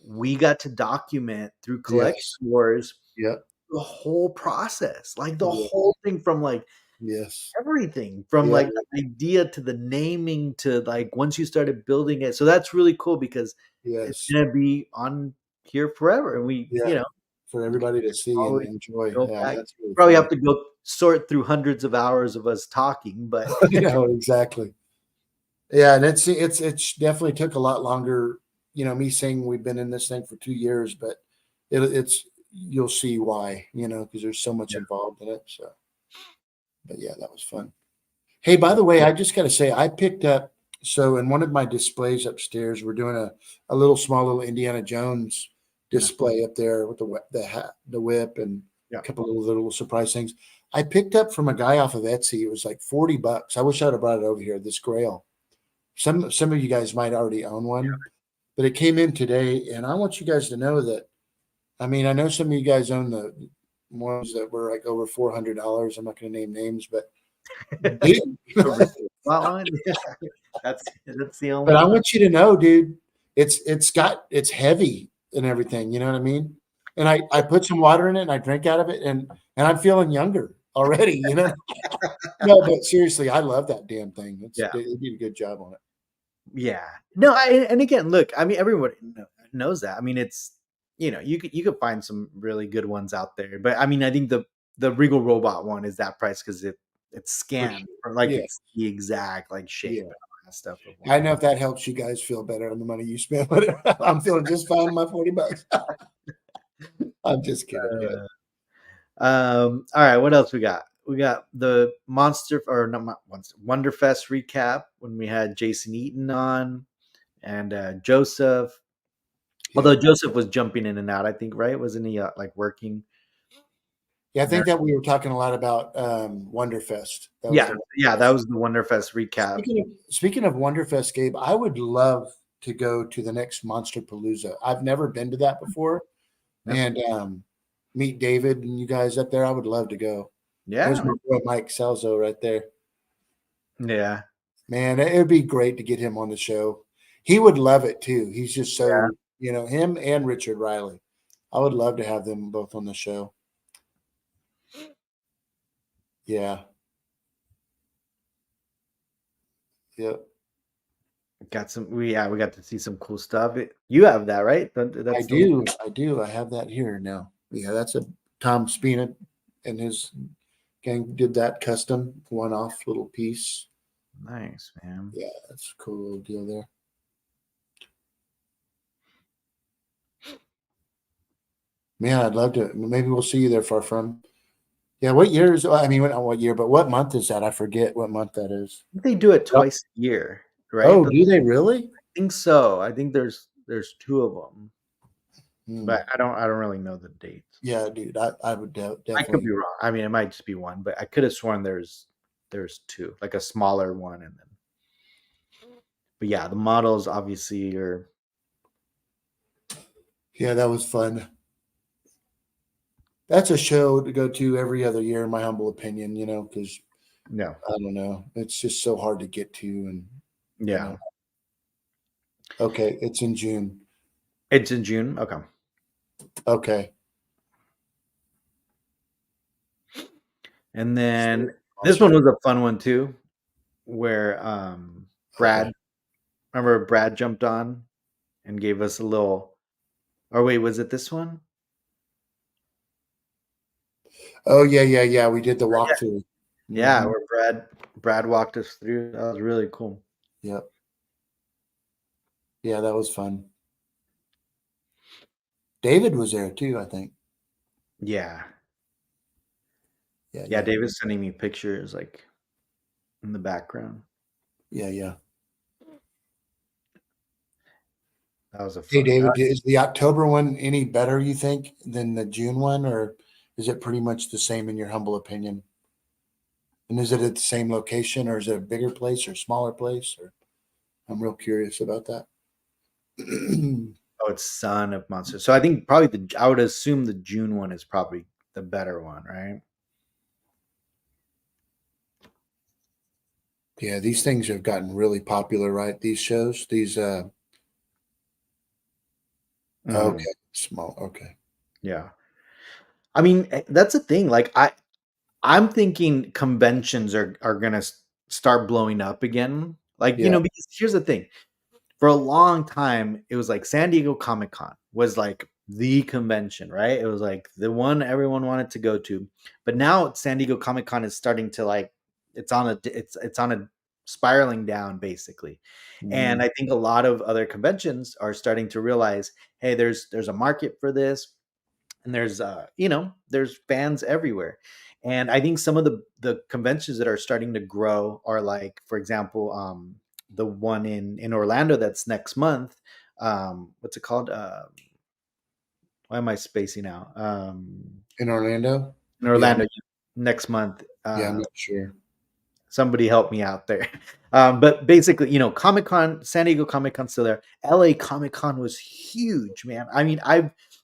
we got to document through Collection Yes. Wars Yep. the whole process, like the Yeah. whole thing from like Yes. everything from Yeah. like the idea to the naming to like once you started building it. So that's really cool because it's Yes. gonna be on here forever. And we, Yeah. For everybody to see and always enjoy. go Yeah, back. that's really Probably fun. have to go sort through hundreds of hours of us talking, but Exactly. Yeah, and it's definitely took a lot longer. Me saying we've been in this thing for 2 years, but it's you'll see why. Because there's so much yeah, involved in it. So, but yeah, that was fun. Hey, by the way, I just got to say, I picked up. So in one of my displays upstairs, we're doing a little small little Indiana Jones yeah, display up there with the hat, the whip, and yeah. a couple of little surprise things. I picked up from a guy off of Etsy. It was like $40. I wish I'd have brought it over here. This Grail. Some of you guys might already own one, but it came in today, and I want you guys to know that. I mean, I know some of you guys own the ones that were like over $400. I'm not going to name names, but That one? That's the only but I one. want you to know, dude, it's heavy and everything. You know what I mean? And I put some water in it and I drank out of it and I'm feeling younger already. No, but seriously, I love that damn thing. Yeah. They did a good job on it. Yeah. No, and again, look, I mean, everyone knows that. I mean, it's you could find some really good ones out there, but I mean, I think the Regal Robot one is that price because it's For scanned sure. or like Yeah, it's the exact like shape yeah. and all that stuff of I one. know if that helps you guys feel better on the money you spent. I'm feeling just fine with my $40. I'm just kidding. Yeah. All right, what else we got? We got the Monster or not Monster Wonderfest recap when we had Jason Eaton on and Joseph. Yeah. Although Joseph was jumping in and out, I think, right? Wasn't he like working? Yeah, I There? think that we were talking a lot about Wonderfest. That was Yeah, the yeah, that Wonderfest. was the Wonderfest recap. Speaking of Wonderfest, Gabe, I would love to go to the next Monster Palooza. I've never been to that before, Yep. and meet David and you guys up there. I would love to go. There's Yeah, my boy Mike Salzo right there. yeah, Man, it would be great to get him on the show. He would love it too. He's just yeah. so him and Richard Riley. I would love to have them both on the show. Yeah. Yep. Got some. We got to see some cool stuff. You have that, right? I That's the one. do. I do. I have that here now. Yeah, that's a Tom Spina and his gang did that custom one-off little piece. Nice, man. Yeah, that's a cool little deal there. Man, I'd love to. Maybe we'll see you there, far from. Yeah, what year is? I mean, not what year, but what month is that? I forget what month that is. They do it Yep. twice a year, right? Oh, I do they really? think so. I think there's two of them, Hmm. but I don't really know the dates. Yeah, dude, I would I could be definitely. wrong. I mean, it might just be one, but I could have sworn there's two, like a smaller one, and then. But yeah, the models obviously are. Yeah, that was fun. That's a show to go to every other year, in my humble opinion. Because No. I don't know, it's just so hard to get to, and you Yeah. know. Okay, it's in June. It's in June. Okay. Okay. And then So, this one was a fun one too, where Brad, remember Brad jumped on and gave us a little. Or wait, was it this one? Oh yeah. We did the walkthrough. Yeah, Mhm. where Brad walked us through. That was really cool. Yep. Yeah, that was fun. David was there too, I think. Yeah. Yeah, Yeah, David's sending me pictures like in the background. yeah. That was a Hey, fun. David, is the October one any better, you think, than the June one, or is it pretty much the same in your humble opinion? And is it at the same location, or is it a bigger place or smaller place? Or I'm real curious about that. Oh, it's Son of Monsters. So I think probably I would assume the June one is probably the better one, right? Yeah, these things have gotten really popular, right? These shows, these Mhm. okay, small, okay. Yeah. I mean, that's the thing. Like I'm thinking conventions are gonna start blowing up again. Like, Yeah, because here's the thing. For a long time, it was like San Diego Comic Con was like the convention, right? It was like the one everyone wanted to go to. But now San Diego Comic Con is starting to like it's on a spiraling down basically. And mhm. I think a lot of other conventions are starting to realize, hey, there's a market for this, and there's fans everywhere. And I think some of the conventions that are starting to grow are like, for example, the one in Orlando that's next month. What's it called? Why am I spacing out? In Orlando? In Yeah, Orlando next month. yeah, I'm not sure. Somebody help me out there. But basically, Comic Con, San Diego Comic Con still there. LA Comic Con was huge, man. I mean,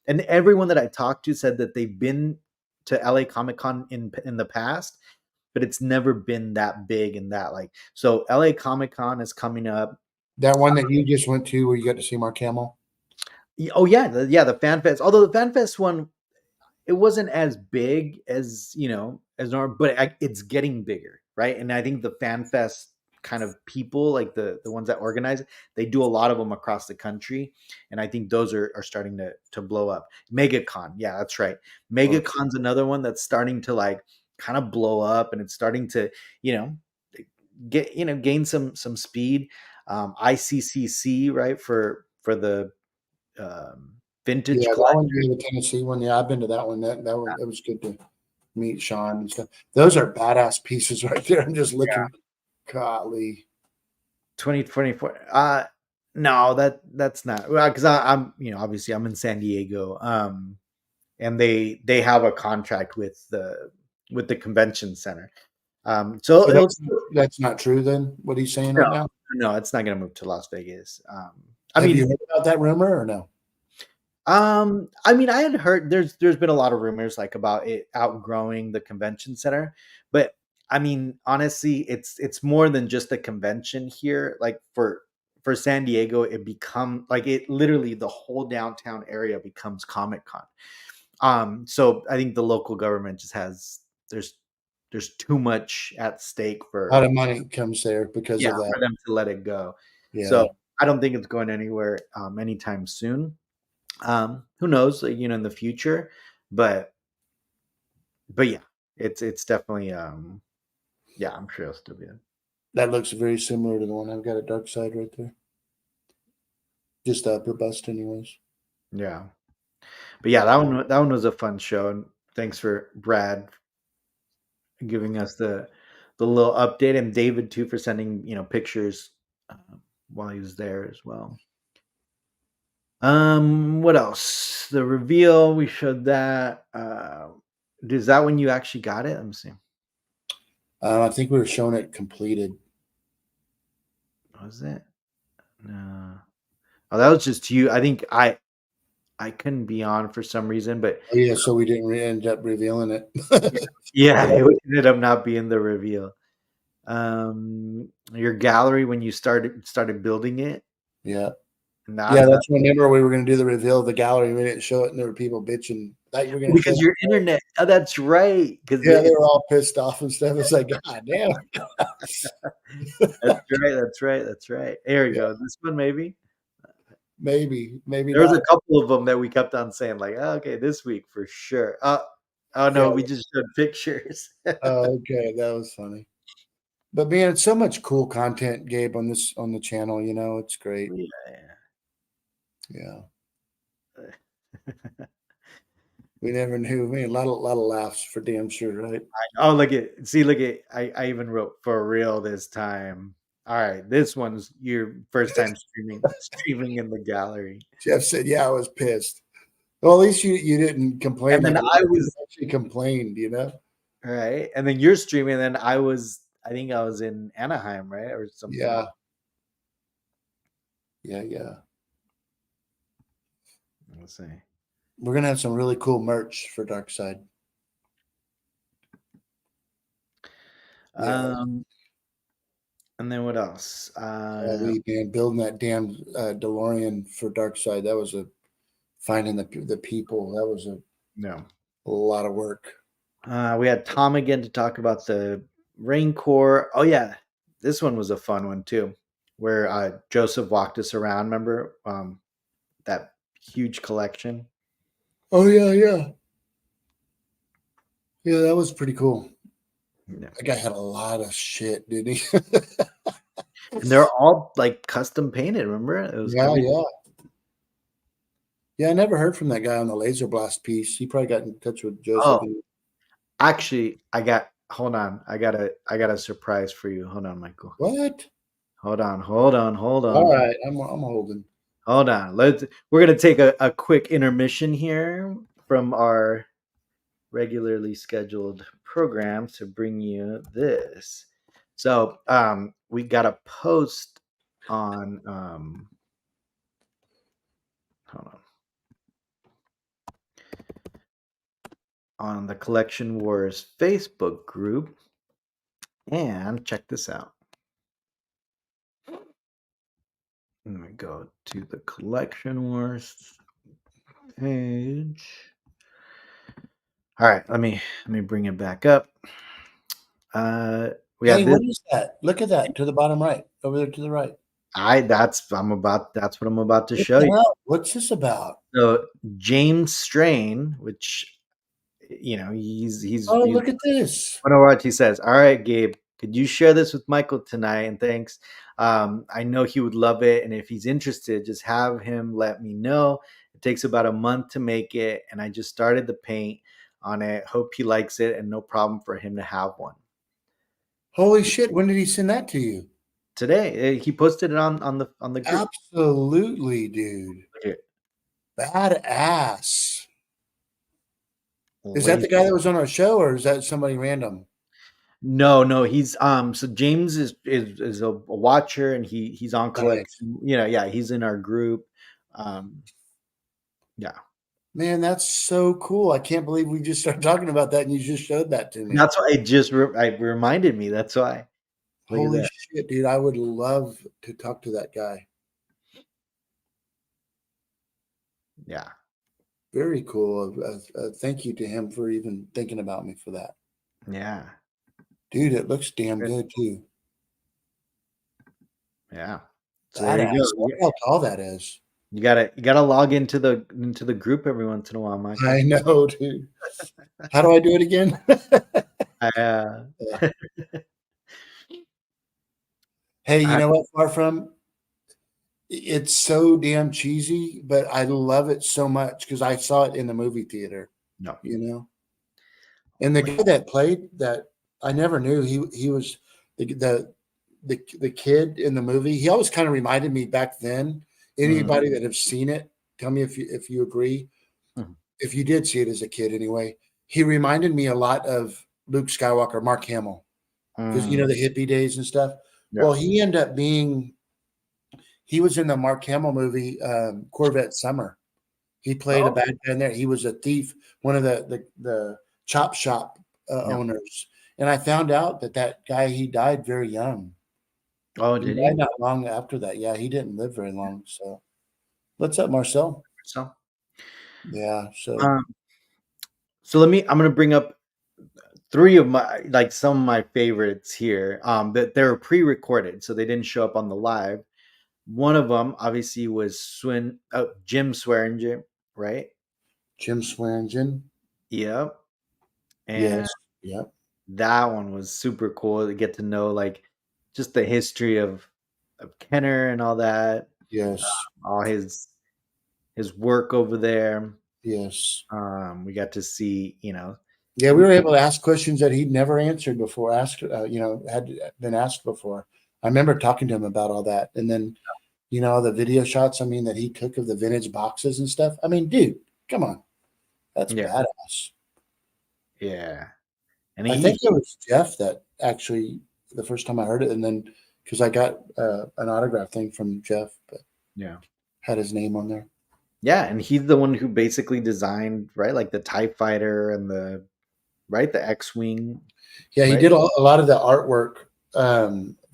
and everyone that I talked to said that they've been to LA Comic Con in the past, but it's never been that big and that like. So LA Comic Con is coming up. That one that you just went to where you got to see Mark Hamill? Oh yeah, the Fan Fest. Although the Fan Fest one, it wasn't as big as as normal, but it's getting bigger, right? And I think the Fan Fest kind of people, like the ones that organize it, they do a lot of them across the country, and I think those are starting to blow up. MegaCon, yeah, that's right. Okay. MegaCon's another one that's starting to like kind of blow up, and it's starting to you know gain some speed. ICCC, right, for the vintage Yeah, that one, collectors. yeah, the Tennessee one. Yeah, I've been to that one. That one, it was good to meet Sean and stuff. Those are badass pieces right there. I'm just looking. Golly. 2024. No, that's not because I'm obviously I'm in San Diego. And they have a contract with the convention center. So So it'll that's not true then, what he's saying no, right now? no, it's not gonna move to Las Vegas. I Have you mean, heard about that rumor or no? I had heard there's been a lot of rumors like about it outgrowing the convention center, but I mean, honestly, it's more than just a convention here. Like for San Diego, it become like it literally the whole downtown area becomes Comic Con. So I think the local government just has there's too much at stake A lot for of money comes there because yeah of that. for them to let it go. So Yeah. I don't think it's going anywhere anytime soon. Who knows, like, in the future, but yeah, it's definitely yeah, I'm sure it'll still be That looks very similar to the one I've got at Dark Side right there. Just the upper bust anyways. yeah. But yeah, that one was a fun show, and thanks for Brad giving us the little update, and David too for sending pictures uh, while he was there as well. What else? The reveal, we showed that. Is that when you actually got it? Let me see. I think we were showing it completed. Was it? No. Oh, that was just you. I think I couldn't be on for some reason, but Oh, yeah, so we didn't end up revealing it. yeah, it ended up not being the reveal. Your gallery when you started building it, Yeah. and that Yeah, is that that's whenever we were gonna do the reveal of the gallery, we didn't show it, and there were people bitching, "Thought you were gonna show because it." your internet. Oh, that's right. Because Yeah, they were all pissed off and stuff. It's like, "God damn." that's right. That's right. That's right. There we Yeah, go. This one maybe. maybe There was a not. couple of them that we kept on saying like, oh, okay, this week for sure. Oh Yeah, no, we just showed pictures. oh, okay, that was funny. But man, it's so much cool content, Gabe, on the channel, it's great. Yeah. Yeah. We never knew. Man, a lot of laughs for damn sure, right? Oh, look at I even wrote for real this time. All right, this one's your first time streaming in the gallery. Jeff said, "Yeah, I was pissed." Well, at least you didn't complain And like then a lot I of people was actually complained, right, and then you're streaming, and then I think I was in Anaheim, right, or something. Yeah, yeah, yeah. Let's see. We're gonna have some really cool merch for Dark Side. Yeah, Um, And then what else? Man, building that damn DeLorean for Darkseid, that was a finding the people. That was No. a lot of work. We had Tom again to talk about the Rain Corps. Oh yeah, this one was a fun one too, where Joseph walked us around. Remember that huge collection? Oh yeah, yeah, yeah. That was pretty cool. Yeah. That guy had a lot of shit, didn't he? And they're all like custom painted. Remember, it was Yeah, everything. yeah, yeah. I never heard from that guy on the laser blast piece. He probably got in touch with Joseph. Oh, actually, I got. Hold on, I got a surprise for you. Hold on, Michael. What? Hold on, hold on, hold All on, right, I'm holding. hold on. We're gonna take a quick intermission here from our regularly scheduled program to bring you this. So we got a post on hold on the Collection Wars Facebook group, and check this out. Let me go to the Collection Wars page. All right, let me bring it back up. We Hey, have this. what is that? Look at that to the bottom right, over there to the right. That's what I'm about to What show the you. hell? What's this about? So James Strain, which Oh, he's look at this. wonder what he says. All right, Gabe, could you share this with Michael tonight? And thanks. I know he would love it, and if he's interested, just have him let me know. It takes about a month to make it, and I just started the paint on it. Hope he likes it, and no problem for him to have one Holy shit! When did he send that to you? today. He posted it on the group. Absolutely, dude. Okay. Badass. Is that Wait. the guy that was on our show, or is that somebody random? No, he's so James is a watcher, and he's on Nice. collection. Yeah, he's in our group. Um, yeah, Man, that's so cool. I can't believe we just started talking about that and you just showed that to me. that's why I reminded me. That's why. Look at Holy that. shit, dude. I would love to talk to that guy. Yeah, Very cool. Thank you to him for even thinking about me for that. yeah, Dude, it looks damn good too. yeah. So there you Badass. go. What how tall that is. You gotta log into the group every once in a while, Michael. I know, dude. How do I do it again? I, Hey, you I know what? Far from it's so damn cheesy, but I love it so much because I saw it in the movie theater, no. you know. And the guy that played that, I never knew he was the kid in the movie. He always kind of reminded me back then. Mhm, Anybody that have seen it, tell me if you agree. mhm, If you did see it as a kid, anyway, he reminded me a lot of Luke Skywalker, Mark Hamill, because you know mm, the hippie days and stuff. yeah. Well, he ended up being he was in the Mark Hamill movie Corvette Summer. He played a Oh, bad guy in there. He was a thief, one of the chop shop yeah. owners. And I found out that that guy he died very young. Oh, He did died he? not long after that. Yeah, he didn't live very long. So what's up, Marcel? So, Yeah. So um, so I'm gonna bring up three of my like some of my favorites here. But they're pre-recorded, so they didn't show up on the live. One of them obviously was Jim Swearinger, right? Jim Swearingen. Yep. Yes. And Yep. that one was super cool to get to know like just the history of Kenner and all that, Yes. all his work over there. Yes. We got to see, Yeah, we were able to ask questions that he'd never answered before, asked, had been asked before. I remember talking to him about all that. And then, the video shots, I mean, that he took of the vintage boxes and stuff. I mean, dude, come on. That's yeah, badass. yeah. And I think it was Jeff that actually, the first time I heard it, and then because I got an autograph thing from Jeff, but yeah. had his name on there. Yeah, and he's the one who basically designed, right, like the TIE fighter and the X-wing, Yeah, he right? did a lot of the artwork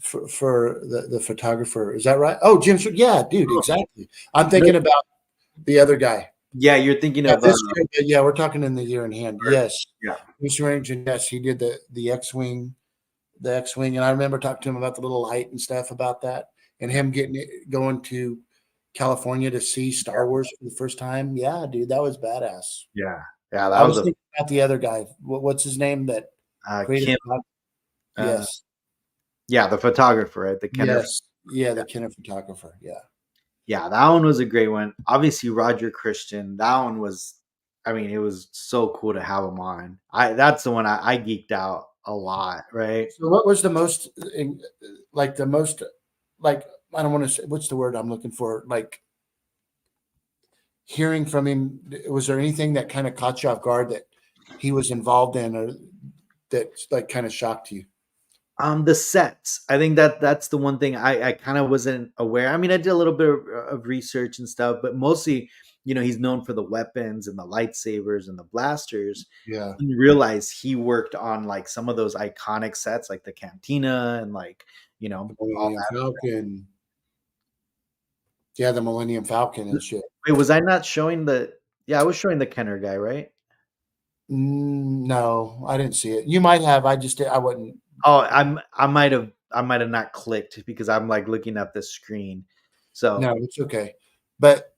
for the photographer. Is that right? Oh, Jim. Yeah, dude, exactly. I'm No, thinking about the other guy. yeah, you're thinking Yeah, of this year, yeah, we're talking in the year in hand. Yes, yeah. Bruce Remington. Yes, he did the X-wing, and I remember talking to him about the little light and stuff about that, and him going to California to see Star Wars for the first time. Yeah, dude, that was badass. Yeah. Yeah, I that was was thinking about the other guy. What's his name that created? Kim uh Yes, yeah, the photographer, right? The Kenner. yes, yeah, the Kenner photographer. Yeah. Yeah, that one was a great one. Obviously, Roger Christian. That one was, I mean, it was so cool to have him on. That's the one I geeked out a lot, right? So, what was the most, like the most, like I don't want to say what's the word I'm looking for, like hearing from him. Was there anything that kind of caught you off guard that he was involved in, or that like kind of shocked you? The sets. I think that's the one thing I kind of wasn't aware. I mean, I did a little bit of research and stuff, but mostly, he's known for the weapons and the lightsabers and the blasters. Yeah, Didn't realize he worked on like some of those iconic sets, like the cantina and like all Millennium that. Falcon. Yeah, the Millennium Falcon and shit. Wait, was I not showing the? Yeah, I was showing the Kenner guy, right? No, I didn't see it. You might have. I wouldn't. Oh, I might have not clicked because I'm like looking at the screen. So No, it's okay. But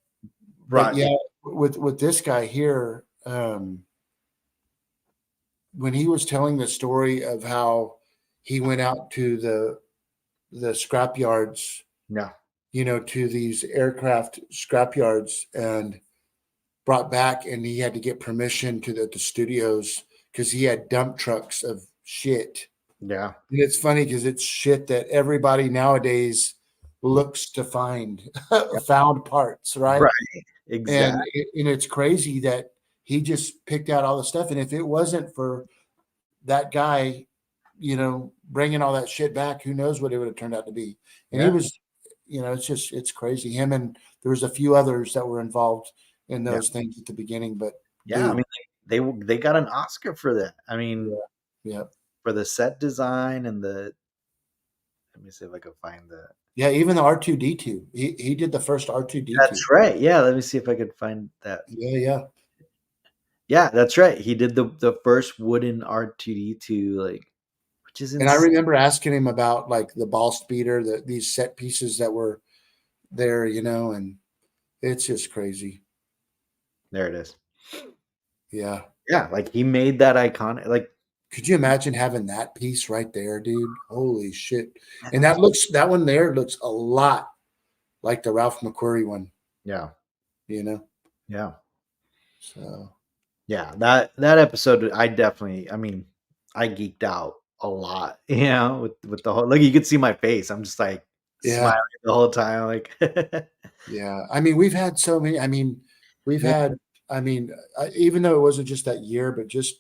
right, yeah, with this guy here, when he was telling the story of how he went out to the scrap yards, yeah, to these aircraft scrap yards, and brought back, and he had to get permission to the studios because he had dump trucks of shit. yeah, And it's funny because it's shit that everybody nowadays looks to find found parts, right? right, And exactly. it's crazy that he just picked out all the stuff. And if it wasn't for that guy, bringing all that shit back, who knows what it would have turned out to be. And he Yeah, was, it's crazy. Him, and there was a few others that were involved in yeah, those things at the beginning. But yeah. I dude, mean, they got an Oscar for that. I mean, yeah, yeah, for the set design and the. Let me see if I can find the. yeah. Even the R2D2, he did the first R2D2. That's right. Yeah, let me see if I could find that. Yeah, yeah. Yeah, that's right. He did the first wooden R2D2, like, which is And I insane. remember asking him about like the ball speeder, these set pieces that were there, and it's just crazy. There it is. Yeah. Yeah, like he made that iconic. Like, Could you imagine having that piece right there, dude? Holy shit. And that one there looks a lot like the Ralph McQuarrie one, yeah, you know? yeah, So, yeah. That episode, I mean, I geeked out a lot. With the whole, like, you could see my face. I'm just like yeah. smiling the whole time. Like, Yeah. I mean, we've had so many. I mean, we've had, I mean, even though it wasn't just that year, but just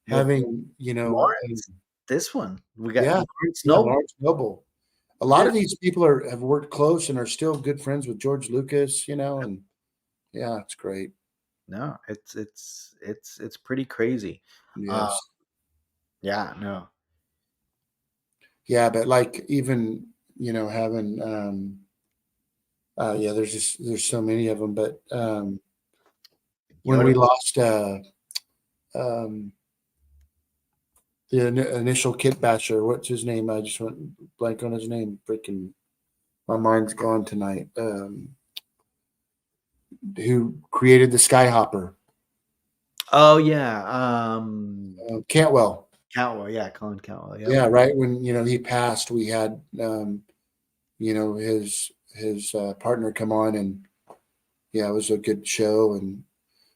with having, Lawrence, this one we got yeah, Lawrence yeah, Noble. Lawrence Noble. A lot Yeah, of these people have worked close and are still good friends with George Lucas, and yeah, it's great. no, it's pretty crazy. Uh, Yes. yeah, no, Yeah, but like even, having yeah, there's so many of them, but when Yoda. we lost um the initial kit basher, what's his name? I just went blank on his name. Freaking my mind's gone tonight. Who created the Skyhopper? Oh yeah, Cantwell. Cantwell. Yeah, Colin Cantwell. Yep. Yeah, right when he passed, we had his partner come on, and yeah, it was a good show, and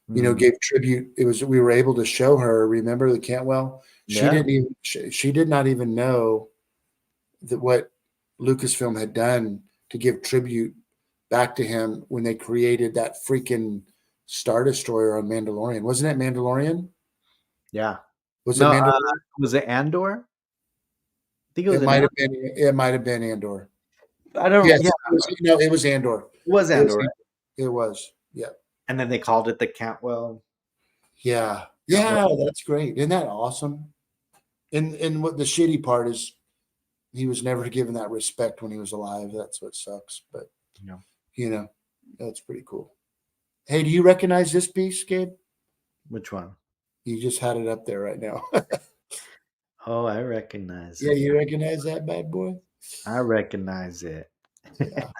Mm, gave tribute. We were able to show her. Remember the Cantwell? She yeah, didn't even she did not even know that what Lucasfilm had done to give tribute back to him when they created that freaking Star Destroyer on Mandalorian. Wasn't it Mandalorian? yeah. Was it No, Mandalorian? was it Andor? I think it was It an might Andor. have been. It might have been Andor. I don't. Yes, Yeah, it was Andor. it was It was. Andor, right? It was. Yeah. And then they called it the Cantwell. Yeah. Cantwell. Yeah. That's great. Isn't that awesome? And what the shitty part is, he was never given that respect when he was alive. That's what sucks. But Yeah. you know, that's pretty cool. Hey, do you recognize this piece, Gabe? Which one? You just had it up there right now. Oh, I recognize Yeah, it. you recognize that bad boy? I recognize it. Yeah.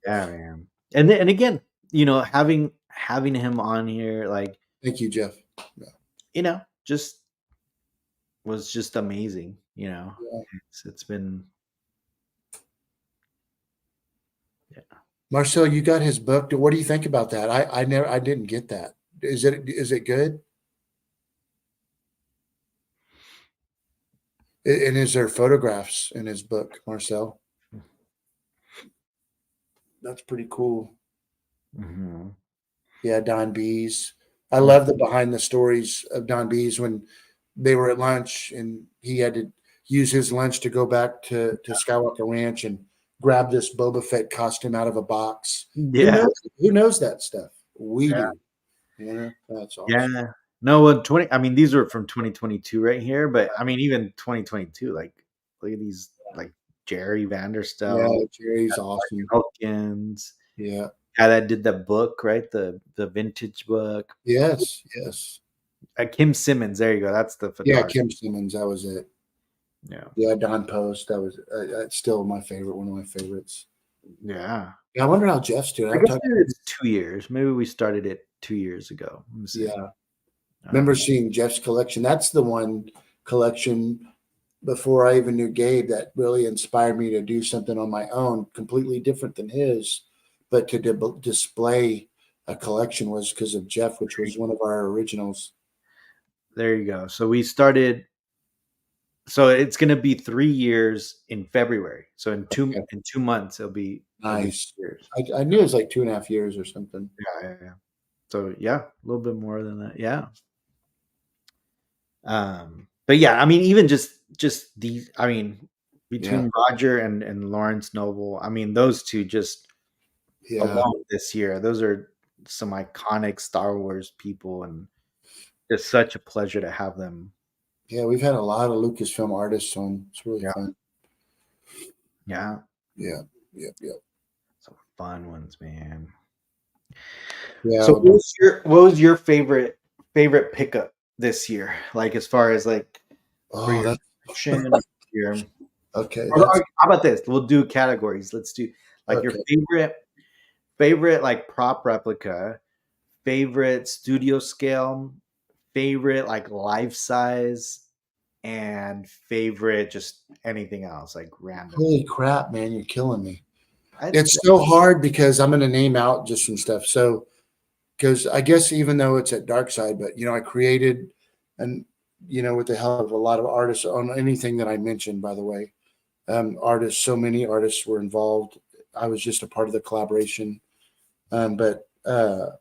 Yeah, man. And again, having him on here, like, Thank you, Jeff. Yeah. just was just amazing. Yeah. It's been, yeah. Marcel, you got his book. What do you think about that? I didn't get that. Is it good? And is there photographs in his book, Marcel? That's pretty cool. Mhm. Yeah, Don Bees. I Mhm. love the behind the stories of Don Bees when they were at lunch and he had to use his lunch to go back to Skywalker Ranch and grab this Boba Fett costume out of a box. Who Yeah, knows? Who knows that stuff? We do. That's awesome. yeah. No, 20. I mean, these are from 2022 right here, but I mean, even 2022. Like, look at these, like Jerry Yeah, Vanderstelt, Jerry's awesome. Hawkins, Yeah. guy that did the book, right? The vintage book. Yes. Yes. Kim Simmons. There you go. That's the Yeah, photographer. Kim Simmons. That was it. Yeah, Yeah, Don Post. That was that's still my favorite. One of my favorites. yeah. Yeah, I wonder how Jeff's doing. I I've guess talked. maybe it's 2 years. Maybe we started it 2 years ago. Let me see. Yeah, remember seeing Jeff's collection. That's the one collection before I even knew Gabe that really inspired me to do something on my own, completely different than his, but to display a collection was because of Jeff, which was one of our originals. There you go. So we started. So it's going to be 3 years in February. So Okay, in 2 months it'll be nice. 3 years. I knew it was like 2.5 years or something. Yeah, yeah, yeah. So yeah, a little bit more than that. Yeah. But yeah, I mean, even just these. I mean, Yeah, between Roger and Lawrence Noble, I mean, those two just yeah, alone this year. Those are some iconic Star Wars people, and it's such a pleasure to have them. yeah. We've had a lot of Lucasfilm artists on. It's really Yeah, fun. yeah. Yeah, yeah, yeah. Some fun ones, man. So Yeah. what was your favorite pickup this year? Like as far as like for Oh, your that's collection, your okay. or how about this? We'll do categories. Let's do like your Okay. favorite like prop replica, favorite studio scale, favorite like life size, and favorite just anything else like random. Holy crap, man! You're killing me. I It's so hard because I'm going to name out just some stuff. So, because I guess even though it's at Dark Side, but I created and with the help of a lot of artists on anything that I mentioned, by the way, artists, so many artists were involved. I was just a part of the collaboration. But the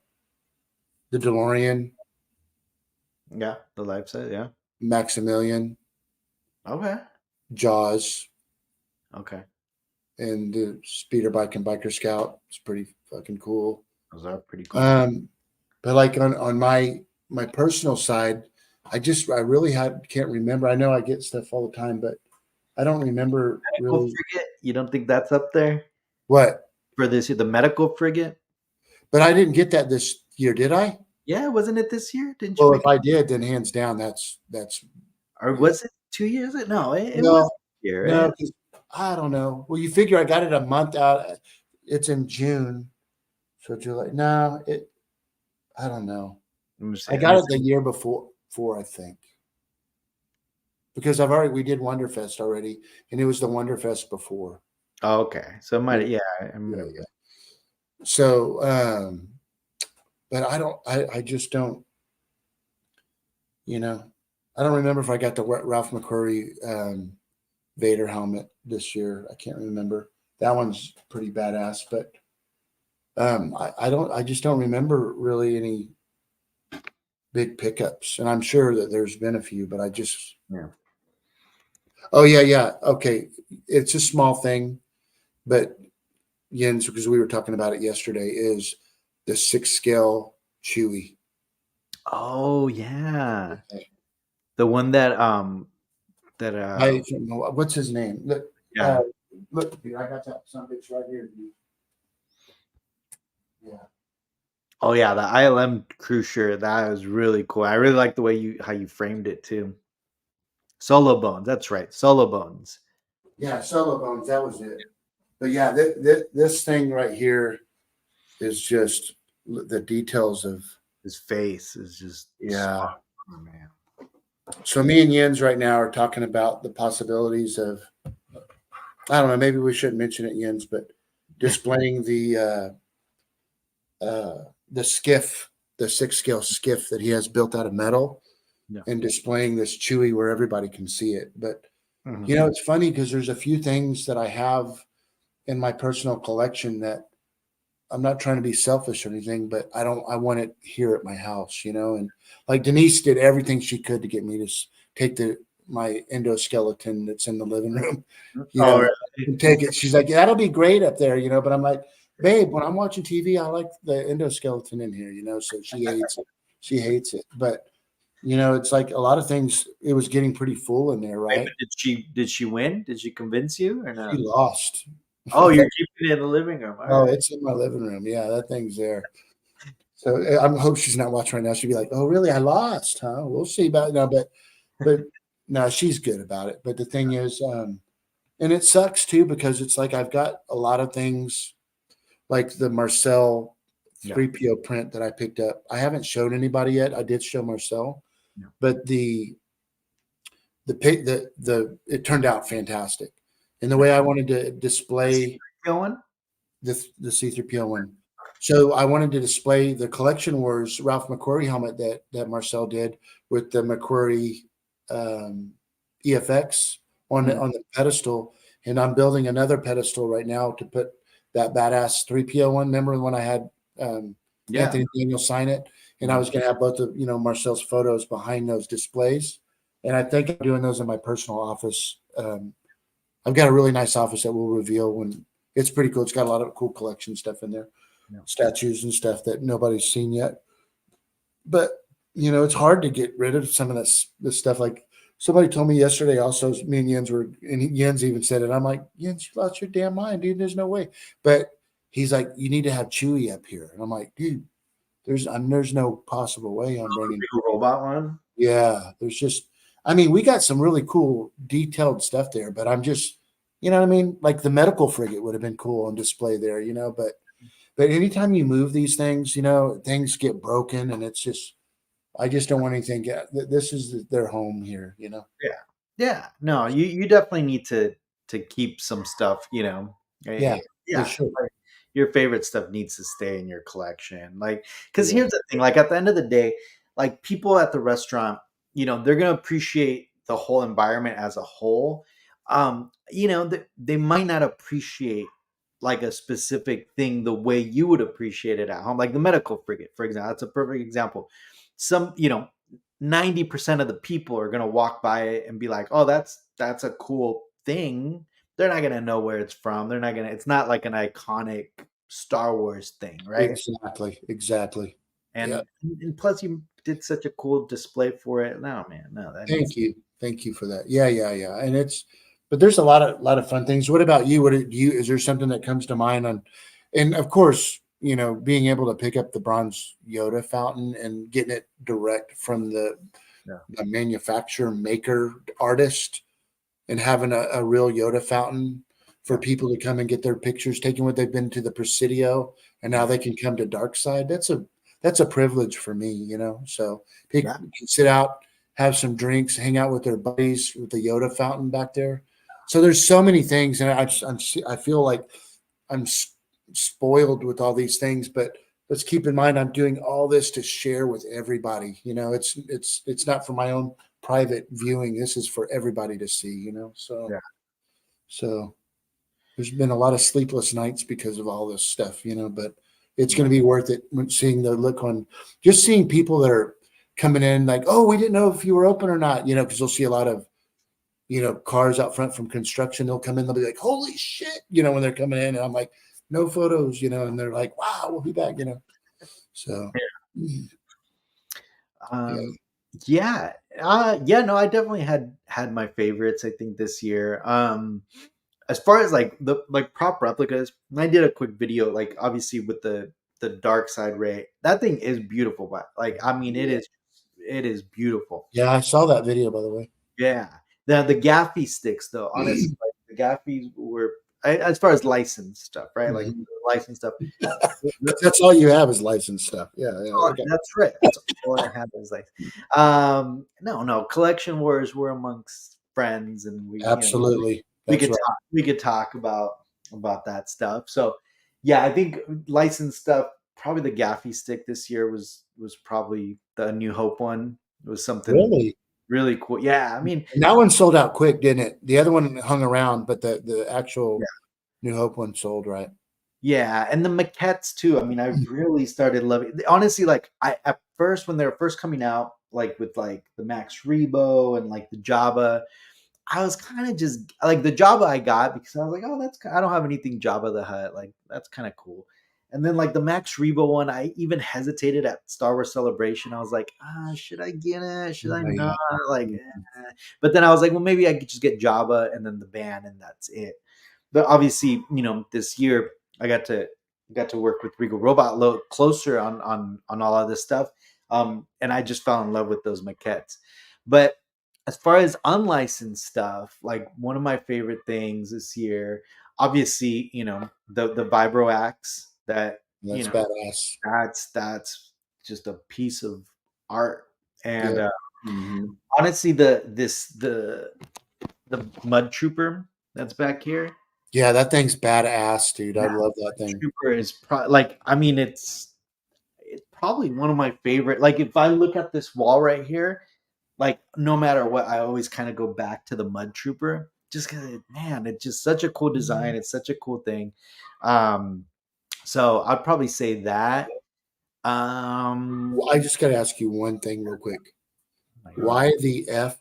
DeLorean, yeah, the life size, yeah. Maximilian, Okay. Jaws, Okay. and the speeder bike and biker scout. It's pretty fucking cool. Those are pretty cool. But like on my personal side, I really can't remember. I know I get stuff all the time, but I don't remember Medical really frigate, you don't think that's up there what. for this year? The medical frigate? But I didn't get that this year, did I? Yeah, wasn't it this year? Didn't you Well, pick if I did, then hands down, that's or yeah. was it 2 years? No, it was No, this year, no, right? 'cause I don't know. Well, you figure I got it a month out. It's in June, so July. No, I don't know. Let me see. I Let me got it the see. year before, I think, because we did Wonderfest already, and it was the Wonderfest before. Oh, okay. So it Yeah, might yeah, I yeah, might have yeah. So, but I just don't, you know, I don't remember if I got the Ralph McQuarrie Vader helmet this year. I can't remember. That one's pretty badass, but I just don't remember really any big pickups. And I'm sure that there's been a few, but I just, yeah. oh yeah, yeah. Okay. It's a small thing, but Jens, because we were talking about it yesterday, is the 6 scale Chewy. Oh yeah. The one that that What's his name? Look, yeah. look, dude, I got that some bitch right here, dude. Yeah. Oh yeah, the ILM crew shirt, that was really cool. I really like the way how you framed it too. Solo Bones, that's right. Solo Bones. Yeah, Solo Bones, that was it. But yeah, this thing right here is just the details of His face is just yeah. spot on, man. So me and Jens right now are talking about the possibilities of I don't know, maybe we shouldn't mention it, Jens, but displaying the skiff, the 6 scale skiff that he has built out of metal, Yeah. and displaying this Chewy where everybody can see it. But Mhm. you know, it's funny because there's a few things that I have in my personal collection that I'm not trying to be selfish or anything, but I want it here at my house, you know. And like Denise did everything she could to get me to take my endoskeleton that's in the living room, you Oh, know, really? and take it. She's like, that'll be great up there, you know. But I'm like, babe, when I'm watching TV, I like the endoskeleton in here, you know. So she hates it. She hates it. But you know, it's like a lot of things. It was getting pretty full in there, Wait, right? but did she win? Did she convince you or She no? lost. Oh, you're keeping it in the living room. All Oh, right. it's in my living room. Yeah, that thing's there. So I hope she's not watching right now. She'd be like, "Oh, really? I lost, huh? We'll see about it." No, but no, she's good about it. But the thing is, and it sucks too because it's like I've got a lot of things like the Marcel Yeah. 3PO print that I picked up. I haven't showed anybody yet. I did show Marcel, Yeah. but the it turned out fantastic. And the way I wanted to display Going? the C3PO one. So I wanted to display the Collection Wars Ralph McQuarrie helmet that Marcel did with the McQuarrie EFX Mm. on the pedestal, and I'm building another pedestal right now to put that badass 3PO one. Remember when I had Yeah. Anthony Daniel sign it, and I Mhm. was going to have both of Marcel's photos behind those displays, and I think I'm doing those in my personal office. I've got a really nice office that we'll reveal when it's pretty cool. It's got a lot of cool collection stuff in there, Yeah. statues and stuff that nobody's seen yet. But you know, it's hard to get rid of some of this stuff. Like somebody told me yesterday, also me and Jens were, and Jens even said it. I'm like, Jens, you lost your damn mind, dude. There's no way. But he's like, you need to have Chewy up here, and I'm like, dude, there's no possible way I'm bringing. Big robot one? Yeah, there's just, I mean, we got some really cool detailed stuff there, but I'm just, you know what I mean? Like the medical frigate would have been cool on display there, you know, but anytime you move these things, you know, things get broken and it's just, I just don't want anything. This is their home here, you know? Yeah. Yeah. No, you definitely need to keep some stuff, you know. Yeah, for Yeah. sure. Like, your favorite stuff needs to stay in your collection. Like, because Yeah. here's the thing, like at the end of the day, like people at the restaurant, they're gonna appreciate the whole environment as a whole. They might not appreciate like a specific thing the way you would appreciate it at home. Like the medical frigate, for example. That's a perfect example. Some, 90% of the people are going to walk by it and be like, "Oh, that's a cool thing." They're not going to know where it's from. They're not going to It's not like an iconic Star Wars thing, right? Exactly. Exactly. Yeah. And plus you did such a cool display for it. No, man. No, that needs Thank you. Thank you for that. Yeah, yeah, yeah. And but there's a lot of fun things. What about you? Is there something that comes to mind and of course, you know, being able to pick up the bronze Yoda fountain and getting it direct from yeah. the manufacturer, maker, artist, and having a real Yoda fountain for Yeah. people to come and get their pictures taken when they've been to the Presidio and now Yeah. they can come to Dark Side. That's a privilege for me, you know. So people Yeah. can sit out, have some drinks, hang out with their buddies with the Yoda fountain back there. So there's so many things, and I feel like I'm spoiled with all these things, but let's keep in mind I'm doing all this to share with everybody. You know, it's not for my own private viewing. This is for everybody to see. You know, Yeah. so there's been a lot of sleepless nights because of all this stuff. You know, but it's Yeah. going to be worth it when seeing the look on just seeing people that are coming in like, oh, we didn't know if you were open or not. You know, because they'll see a lot of cars out front from construction. They'll come in, they'll be like, holy shit, when they're coming in. And I'm like, no photos, and they're like, wow, we'll be back. So, Yeah. yeah. Yeah. No, I definitely had my favorites, I think, this year. As far as like the like prop replicas, I did a quick video, like obviously with the dark side ray. That thing is beautiful, but like I mean it is beautiful. Yeah, I saw that video by the way. Yeah. The Gaffy sticks though, honestly, like the Gaffys were as far as licensed stuff, right? Like Mhm. licensed stuff. That's all you have is licensed stuff. Yeah, yeah. Oh, Okay. that's right. That's all I have is like, no, collection wars were amongst friends, and Absolutely. That's right. we could talk about that stuff. So, yeah, I think licensed stuff. Probably the Gaffy stick this year was probably the New Hope one. It was something Really? really cool. Yeah, I mean, And that one sold out quick, didn't it? The other one hung around, but the actual yeah, New Hope one sold, right? yeah, and the maquettes too. I mean, I really started loving. Honestly, like I at first when they were first coming out, like with like the Max Rebo and like the Java. I was kind of just like the Java I got because I was like, oh, I don't have anything Java the Hutt. Like, that's kind of cool. And then like the Max Rebo one, I even hesitated at Star Wars Celebration. I was like, should I get it? Should I Yeah. not? Like, but then I was like, well, maybe I could just get Java and then the band and that's it. But obviously, this year I got to work with Regal Robot a little closer on all of this stuff. And I just fell in love with those maquettes. But as far as unlicensed stuff, like one of my favorite things this year, obviously, the Vibro Axe that, you That's know, badass. that's just a piece of art. And Yep. Mhm. honestly, the Mud Trooper that's back here, Yeah, that thing's badass, dude. I that love that Mud thing. Trooper is like, I mean, it's probably one of my favorite. Like if I look at this wall right here, like no matter what, I always kind of go back to the Mud Trooper just because, man, it's just such a cool design. It's such a cool thing. Um, so I'd probably say that. Well, Um, I just got to ask you one thing real quick. my God. Why the F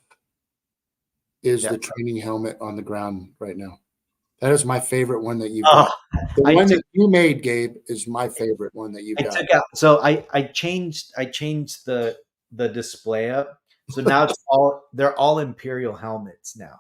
is Yeah. the training helmet on the ground right now? That is my favorite one that you've Oh, got. The I one took that you made, Gabe, is my favorite one that you've I got. took out. So I changed the display up. So now they're all Imperial helmets now.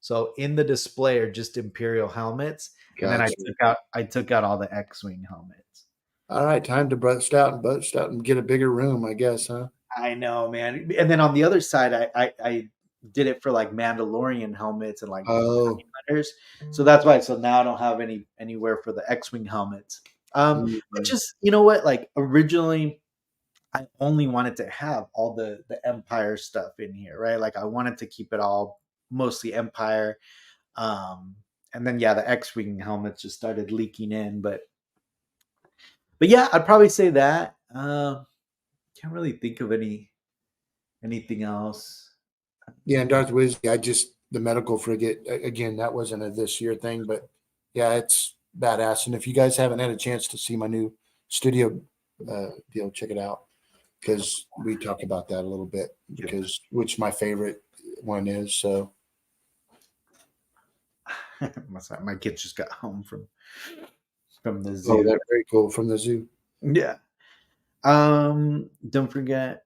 So in the display are just Imperial helmets, and then Gotcha. I took out all the X-wing helmets. All right, time to bust out and get a bigger room, I guess, huh? I know, man. And then on the other side, I did it for like Mandalorian helmets and like Oh, hunters. So that's why. So now I don't have anywhere for the X-wing helmets. Which mhm. is, you know what? Like originally, I only wanted to have all the Empire stuff in here, right? Like I wanted to keep it all mostly Empire. Um, and then yeah, the X-wing helmets just started leaking in, but yeah, I'd probably say that. Can't really think of anything else. Yeah, and Darth Wizzy, the medical frigate, again, that wasn't a this year thing, but yeah, it's badass. And if you guys haven't had a chance to see my new studio deal, check it out because we talk about that a little bit Yeah. because which my favorite one is. So, My kids just got home from the oh, zoo. that's very cool from the zoo. Yeah. Don't forget.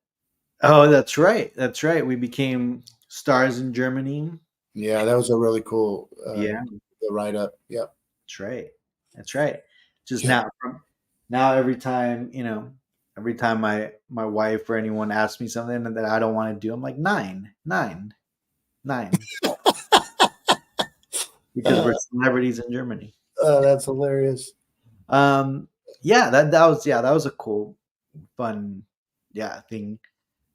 Oh, that's right. That's right. We became stars in Germany. Yeah, that was a really cool Yeah, the write up. Yep. that's right. That's right. Just Yep. now every time my wife or anyone asks me something that I don't want to do, I'm like nine, nine, nine, because we're celebrities in Germany. That's hilarious. Um, that was a cool, fun, yeah, thing.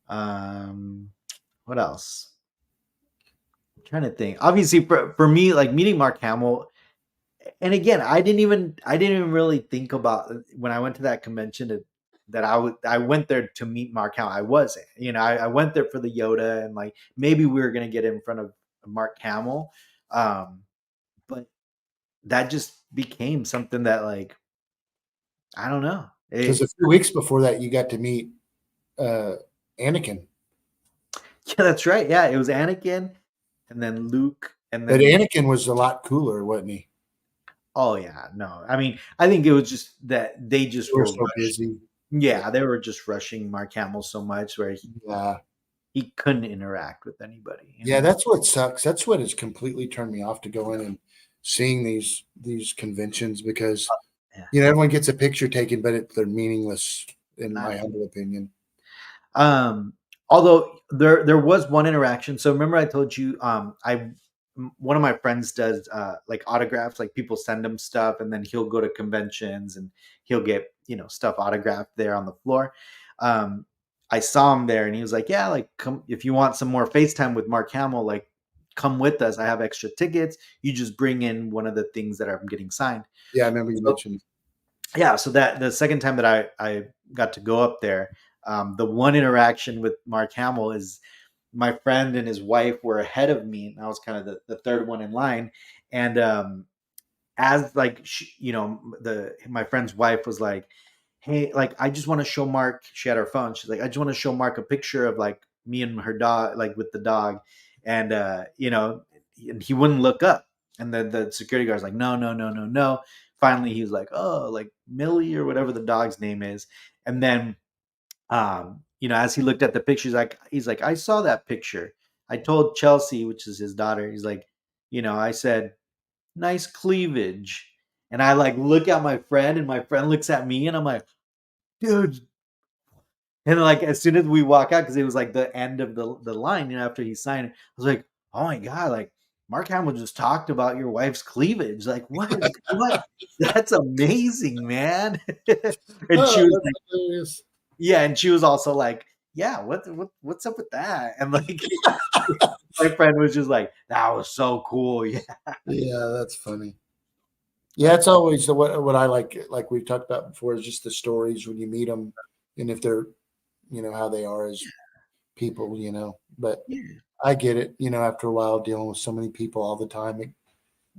What else? I'm trying to think. Obviously, for me, like meeting Mark Hamill, and again, I didn't even really think about when I went to that convention that I went there to meet Mark Hamill. I wasn't, I went there for the Yoda and like maybe we were gonna get in front of Mark Hamill, but that just became something that like I don't know. Because a few weeks before that, you got to meet uh, Anakin. Yeah, that's right. Yeah, it was Anakin, and then Luke, and But then Anakin was a lot cooler, wasn't he? oh yeah, no. I mean, I think it was just that they just We were were so rushing. busy. Yeah, they were just rushing Mark Hamill so much where Yeah. he couldn't interact with anybody, you Yeah, know? that's what sucks. That's what has completely turned me off to go in and seeing these conventions because Yeah. everyone gets a picture taken, but they're meaningless in Not my humble opinion. Um, although there was one interaction. So remember I told you one of my friends does like autographs, like people send him stuff and then he'll go to conventions and he'll get, stuff autographed there on the floor. Um, I saw him there and he was like, "Yeah, like come if you want some more FaceTime with Mark Hamill, like come with us. I have extra tickets. You just bring in one of the things that I'm getting signed." Yeah, I remember you So mentioned. yeah, so that the second time that I got to go up there, the one interaction with Mark Hamill is my friend and his wife were ahead of me, and I was kind of the third one in line. And as like the my friend's wife was like, "Hey, like I just want to show Mark." She had her phone. She's like, "I just want to show Mark a picture of like me and her dog, like with the dog," and and he wouldn't look up. And the security guard's like, "No, no, no, no, no." Finally, he was like, "Oh, like Millie or whatever the dog's name is," and then as he looked at the picture, he's like, "I saw that picture. I told Chelsea, which is his daughter, he's like, I said, nice cleavage." And I like look at my friend and my friend looks at me and I'm like, dude. And like as soon as we walk out, because it was like the end of the line, after he signed it, I was like, oh my God, like Mark Hamill just talked about your wife's cleavage. Like, what? That's amazing, man. And she Oh, was that's hilarious. yeah, and she was also like, "Yeah, what's up with that?" And like my friend was just like, "That was so cool." Yeah, Yeah, that's funny. Yeah, it's always what I like we've talked about before, is just the stories when you meet them, and if they're, how they are as people, But yeah, I get it, after a while dealing with so many people all the time, you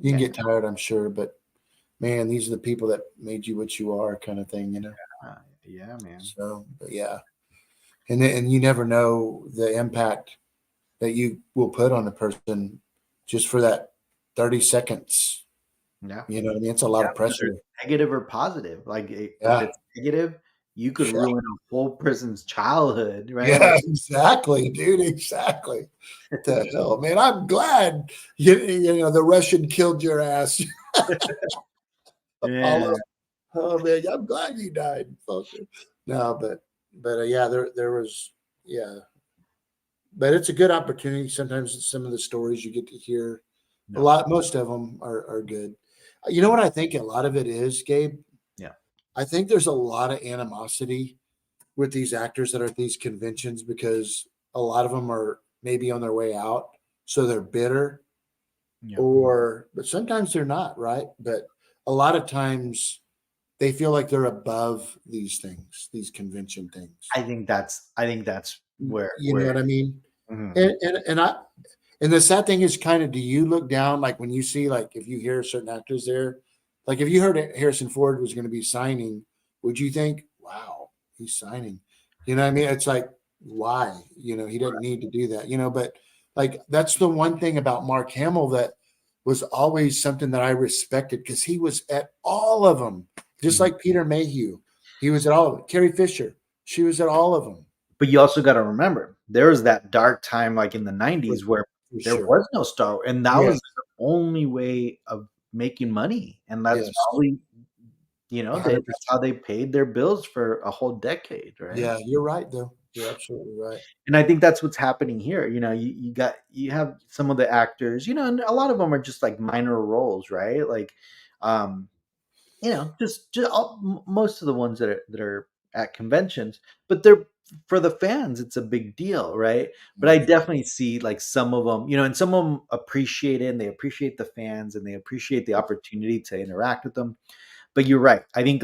can yeah, get tired, I'm sure, but man, these are the people that made you what you are, kind of thing. yeah, man. So, but yeah, and you never know the impact that you will put on a person just for that 30 seconds. Yeah, You know what I mean? It's a lot yeah. of Whether pressure. it's negative or positive, like if Yeah. it's negative, you could Yeah. ruin a whole person's childhood, right? Like, Yeah, exactly, dude. Exactly. The hell, man. I'm glad the Russian killed your ass. yeah, Apollo. Oh man, I'm glad you died. Fucker. No, but yeah, there was yeah, but it's a good opportunity. Sometimes some of the stories you get to hear, no, most of them are good. You know what I think a lot of it is, Gabe? yeah, I think there's a lot of animosity with these actors that are at these conventions because a lot of them are maybe on their way out, so they're bitter, yeah. but sometimes they're not, right? But a lot of times they feel like they're above these things, these convention things. I think that's You know where what I mean? mhm. And the sad thing is, kind of, do you look down like when you see, like, if you hear certain actors there, like if you heard Harrison Ford was going to be signing, would you think, wow, he's signing? You know what I mean? It's like, why? He doesn't need to do that, but like that's the one thing about Mark Hamill that was always something that I respected because he was at all of them, just Mhm. like Peter Mayhew. He was at all of them. Carrie Fisher, she was at all of them. But you also got to remember there was that dark time like in the For, 90s where for there sure. was no Star Wars, and that Yes. was the only way of making money, and that's Yes. probably that's 100%. how they paid their bills for a whole decade, right? Yeah, you're right though. You're absolutely right. And I think that's what's happening here. You have some of the actors, and a lot of them are just like minor roles, right? Like, um, just most of the ones that are at conventions, but they're for the fans, it's a big deal, right? But I Mhm. definitely see like some of them, and some of them appreciate it, and they appreciate the fans, and they appreciate the opportunity to interact with them. But you're right. I think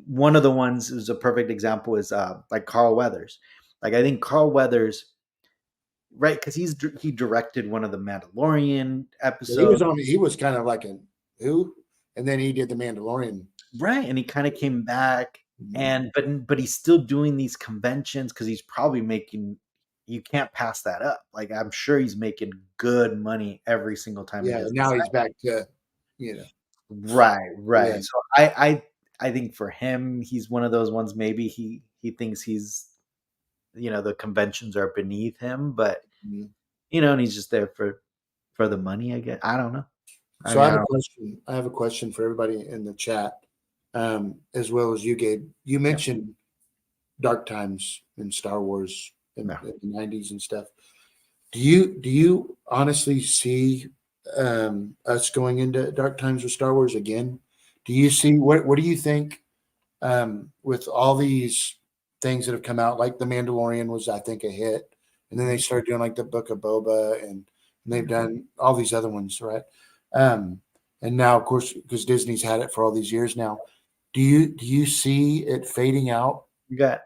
one of the ones is a perfect example is like Carl Weathers. Like I think Carl Weathers, right? Because he directed one of the Mandalorian Yeah, he was episodes. on. He was kind of like a who, and then he did the Mandalorian. Right, and he kinda came back, Mhm. and but he's still doing these conventions because he's probably making you can't pass that up, like, I'm sure he's making good money every single time he Yeah, does now this. he's back to you know. Right, Yeah, right, so I think for him, he's one of those ones maybe he thinks he's the conventions are beneath him, but Mhm. and he's just there for the money, I guess. I don't know. I So mean, I I have a don't. question. I have a question for everybody in the chat, as well as you, Gabe. You Yeah, mentioned dark times in Star Wars no. in the '90s and stuff. Do you honestly see us going into dark times with Star Wars again? Do you see what do you think with all these things that have come out? Like the Mandalorian was, I think, a hit, and then they Mhm. started doing like the Book of Boba, and they've Yeah. done all these other ones, right? Um, and now, of course, because Disney's had it for all these years now, do you see it fading out? We got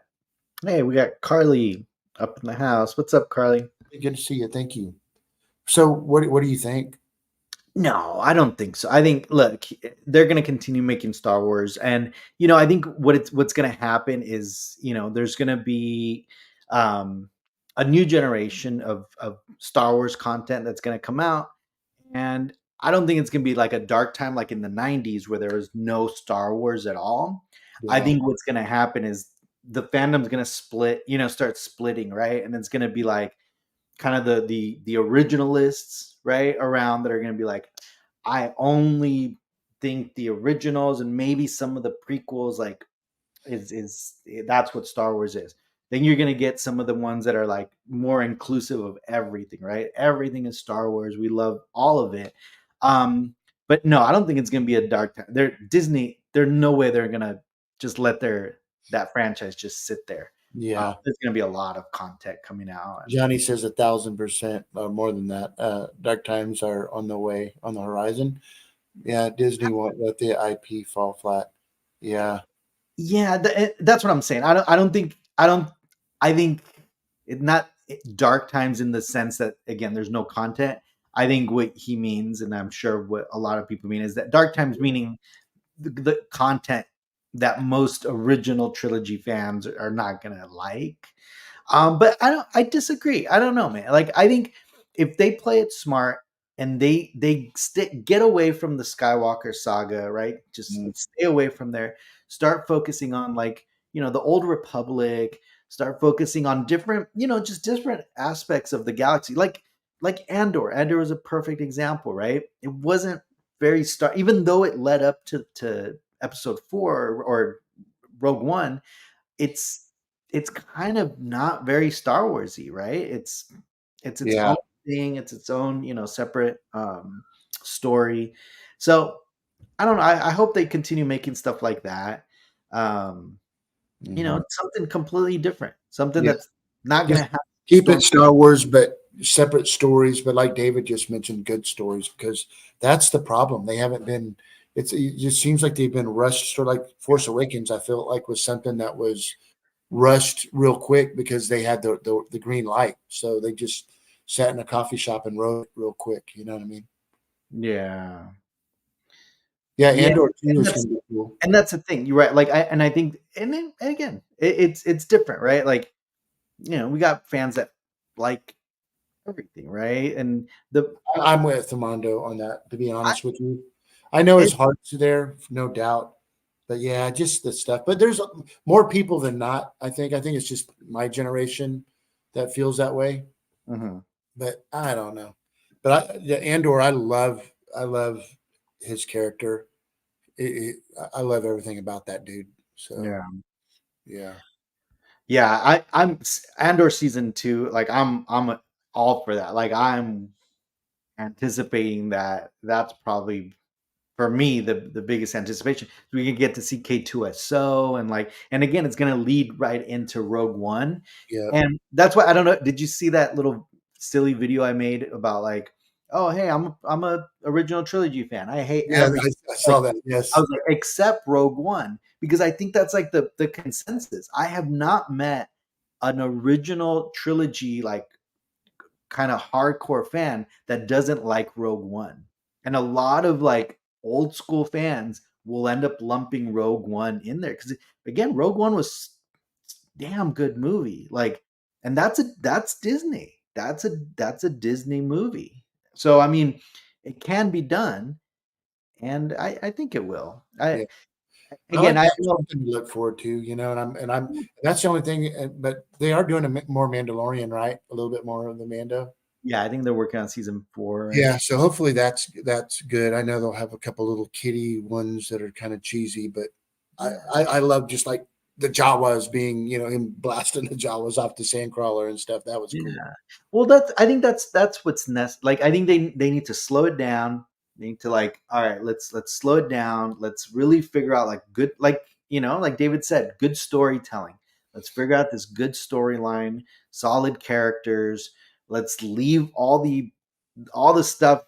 Hey, we got Carly up in the house. What's up, Carly? Good to see you. Thank you. So, what do you think? No, I don't think so. I think look, they're going to continue making Star Wars, and I think what's going to happen is there's going to be um, a new generation of Star Wars content that's going to come out, and I don't think it's going to be like a dark time like in the '90s where there was no Star Wars at all. I Yeah, think what's going to happen is the fandom's going to split, start splitting, right, and it's going to be like kind of the originalists right around that are going to be like, I only think the originals and maybe some of the prequels like is that's what Star Wars is. Then you're going to get some of the ones that are like more inclusive of everything, right? Everything is Star Wars. We love all of it. um but no, I don't think it's going to be a dark time. They're Disney. There's no way they're going to just let that franchise just sit there. yeah. There's going to be a lot of content coming out. And Johnny says 1,000% or more than that. Dark times are on the way, on the horizon. Yeah, Disney won't let the IP fall flat. Yeah, yeah, that's what I'm saying. I think it not dark times in the sense that again, there's no content. I think what he means, and I'm sure what a lot of people mean, is that dark times meaning the content that most original trilogy fans are not gonna like. But I disagree. I don't know, man. Like I think if they play it smart and get away from the Skywalker saga, right? Just mm, stay away from there. Start focusing on like the Old Republic. Start focusing on different, just different aspects of the galaxy. Like Andor. Andor was a perfect example, right? It wasn't very star, even though it led up to Episode 4 or Rogue One. It's kind of not very Star Warsy, right? It's its yeah. own thing. It's its own, separate story. So I don't know. I hope they continue making stuff like that. Um, Hmm. something completely different, something Yeah, that's not going just to have keep it storm. Star Wars, but separate stories. But like David just mentioned, good stories, because that's the problem. They haven't been. It just seems like they've been rushed. Sort of like Force Awakens. I felt like was something that was rushed real quick because they had the green light, so they just sat in a coffee shop and wrote real quick. You know what I mean? Yeah, Yeah, yeah, Andor 2 and is that's going to be cool. and that's the thing. You're right. Like I think, and then and again, it's different, right? Like we got fans that like everything, right? And the I'm with Armando on that, to be I, honest with you. I know his it, heart's there, no doubt. But yeah, just the stuff. But there's more people than not, I think. I think it's just my generation that feels that way. mhm. But I don't know. But yeah, Andor, I love his character. I love everything about that dude. So Yeah. yeah. Yeah, I'm Andor season 2, like I'm all for that. Like I'm anticipating that. That's probably for me the biggest anticipation. We can get to see K2SO and again it's going to lead right into Rogue One. Yeah. And that's why I don't know, did you see that little silly video I made about like, oh hey, I'm a original trilogy fan. I hate Yeah, everything. I Like saw that. I Yes. was like, except Rogue One, because I think that's like the consensus. I have not met an original trilogy like kind of hardcore fan that doesn't like Rogue One. And a lot of like old school fans will end up lumping Rogue One in there because again, Rogue One was damn good movie. Like, and that's Disney. That's a Disney movie. So I mean, it can be done, and I think it will. I Yeah. I like Again, I that know. something to look forward to, that's the only thing. But they are doing more Mandalorian, right? A little bit more of the Mando. Yeah, I think they're working on season 4 right Yeah, now. so hopefully that's good. I know they'll have a couple little kitty ones that are kind of cheesy, but Yeah. I love just like the Jawas being, him blasting the Jawas off the sandcrawler and stuff. That was cool. Yeah. Well, I think that's what's like I think they need to slow it down. They need to like, all right, let's slow it down. Let's really figure out like good like, like David said, good storytelling. Let's figure out this good storyline, solid characters. Let's leave all the stuff,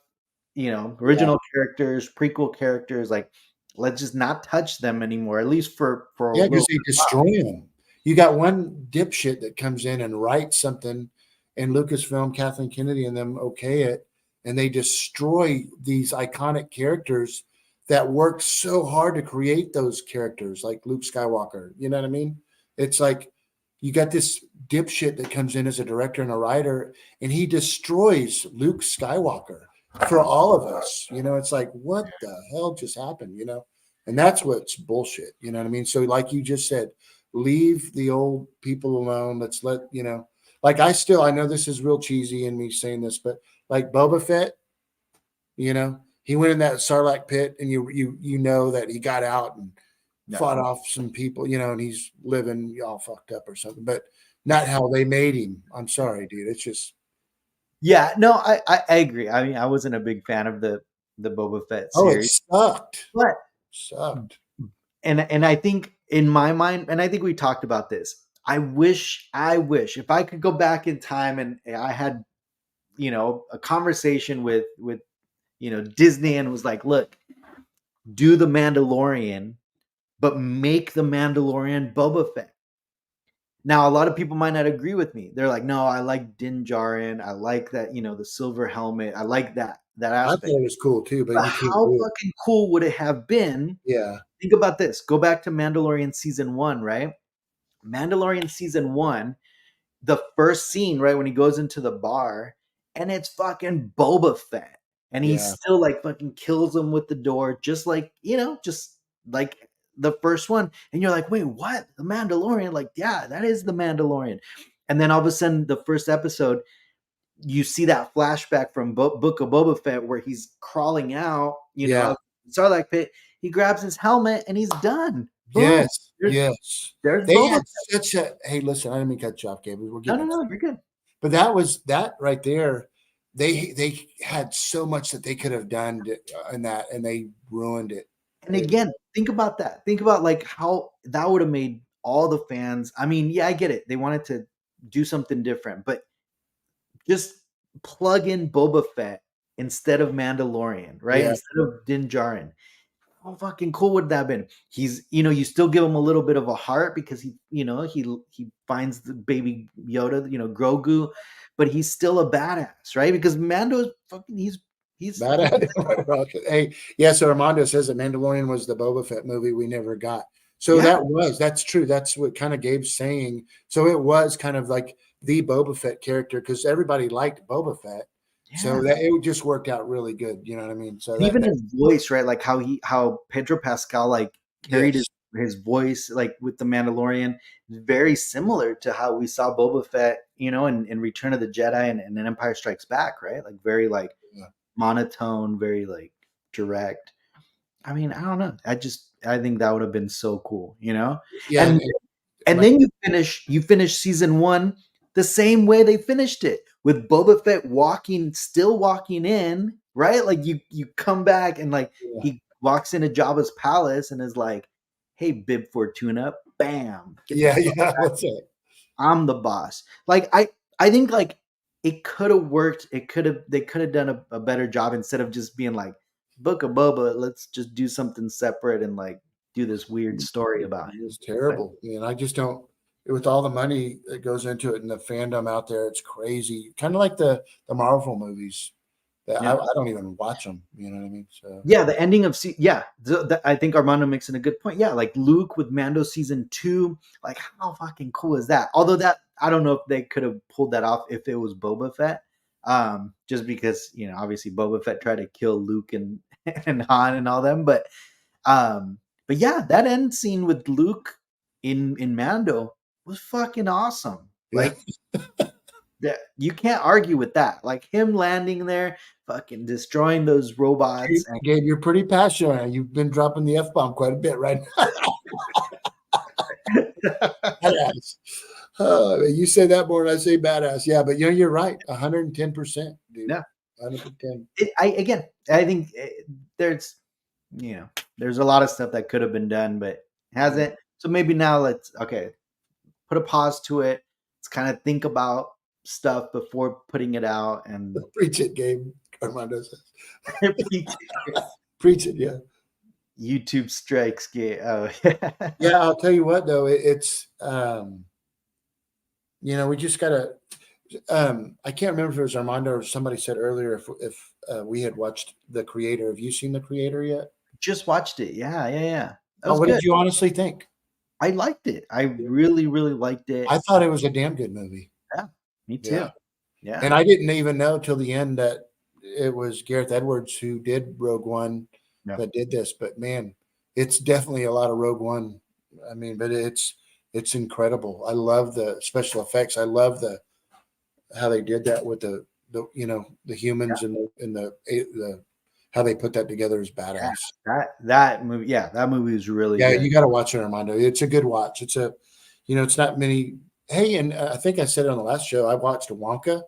Yeah, original characters, prequel characters, like let's just not touch them anymore, at least for a yeah, because little they destroy them. You got one dipshit that comes in and writes something, and Lucasfilm, Kathleen Kennedy, and them okay it, and they destroy these iconic characters that worked so hard to create those characters, like Luke Skywalker. You know what I mean? It's like you got this dipshit that comes in as a director and a writer, and he destroys Luke Skywalker for all of us. It's like, what the hell just happened? And that's what's bullshit. You know what I mean? So, like you just said, leave the old people alone. Let's like I know this is real cheesy in me saying this, but like Boba Fett, he went in that Sarlacc pit, and you know that he got out and Yeah. fought off some people, and he's living all fucked up or something, but not how they made him. I'm sorry, dude. It's just Yeah, no, I agree. I mean, I wasn't a big fan of the Boba Fett it series, sucked. but Sucked. and I think in my mind, and I think we talked about this. I wish if I could go back in time and I had, a conversation with Disney and was like, look, do the Mandalorian, but make the Mandalorian Boba Fett. Now, a lot of people might not agree with me. They're like, no, I like Din Djarin. I like that, the silver helmet. I like that I aspect. thought it was cool too, but But you can't how do it. fucking cool would it have been? Yeah. Think about this. Go back to Mandalorian season 1, right? Mandalorian season 1, the first scene, right, when he goes into the bar and it's fucking Boba Fett. And he Yeah. still like fucking kills him with the door, just like, just like the first one. And you're like, wait, what? The Mandalorian? Like, yeah, that is the Mandalorian. And then all of a sudden, the first episode, you see that flashback from Book of Boba Fett where he's crawling out, Yeah. Sarlacc pit. He grabs his helmet and he's done. Boom. Yes. There's, Yes. there's They Boba had Fett. such a hey, listen, I didn't mean to cut you off, Gabe. We're No, getting no, it. no, you're good. But that was that right there. They had so much that they could have done in that, and they ruined it. And again, think about that. Think about like how that would have made all the fans. I mean, yeah, I get it. They wanted to do something different, but just plug in Boba Fett instead of Mandalorian, right? Yeah. Instead of Din Djarin. How fucking cool would that have been? He's, you still give him a little bit of a heart because he finds the baby Yoda, Grogu, but he's still a badass, right? Because Mando's fucking Bad at it. Hey, yeah. So Armando says that Mandalorian was the Boba Fett movie we never got. So yeah, that's true. That's what kind of Gabe's saying. So it was kind of like the Boba Fett character because everybody liked Boba Fett. So yeah. that it just worked out really good. You know what I mean? So And even his voice, right? Like how Pedro Pascal like carried his yes, his voice like with the Mandalorian, very similar to how we saw Boba Fett, in Return of the Jedi and in Empire Strikes Back, right? Like very like yeah, monotone, very like direct. I mean, I don't know. I think that would have been so cool, yeah. And and then you finish season 1 the same way they finished it with Boba Fett still walking in, right? Like you come back and like Yeah, he walks into Jabba's palace and is like, "Hey, Bib Fortuna, bam, get the yeah, fuck yeah. back. That's it. I'm the boss." Like I think like it could have worked. They could have done a better job instead of just being like Book of Boba. Let's just do something separate and like do this weird story about It was him. But terrible. And I just don't. With all the money that goes into it and the fandom out there, it's crazy. Kind of like the Marvel movies. That yeah. I don't even watch them. You know what I mean? So Yeah, the ending of I think Armando makes it a good point. Yeah, like Luke with Mando season 2, like how fucking cool is that? Although that I don't know if they could have pulled that off if it was Boba Fett, just because obviously Boba Fett tried to kill Luke and and Han and all them, but But yeah, that end scene with Luke in Mando was fucking awesome. Yeah. Like that, you can't argue with that. Like him landing there, fucking destroying those robots. And Gabe, you're pretty passionate. You've been dropping the F-bomb quite a bit right now. Badass. You say that more than I say badass. Yeah, but you're right. 110%, dude. yeah, 110. I think there's there's a lot of stuff that could have been done, but hasn't. So maybe now let's put a pause to it. Let's kind of think about stuff before putting it out and Preach it, Gabe. Armando says. Preach it, yeah. YouTube strikes. Oh, Yeah, I'll tell you what though, it's we just gotta. I can't remember if it was Armando or somebody said earlier if we had watched The Creator. Have you seen The Creator yet? Just watched it. Yeah. That was what good. Did you honestly think? I liked it. I really, really liked it. I thought it was a damn good movie. Yeah, me too. Yeah. And I didn't even know till the end that it was Gareth Edwards who did Rogue One that did this. But man, it's definitely a lot of Rogue One. I mean, but it's incredible. I love the special effects. I love how they did that with the humans and the how they put that together is badass. That movie, that movie is really good. You got to watch it, Armando. It's a good watch. It's it's not many. Hey, and I think I said it on the last show, I watched Wonka.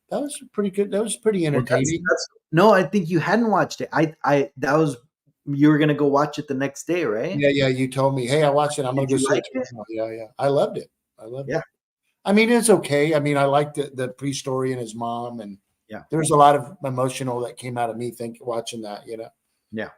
That was pretty good. That was pretty entertaining. No, I think you hadn't watched it. You were gonna go watch it the next day, right? Yeah. You told me, hey, I watched it. I'm gonna go see it. Yeah. I loved it. It. I mean, it's okay. I mean, I liked the pre-story and his mom, and there was a lot of emotional that came out of me watching that. Yeah.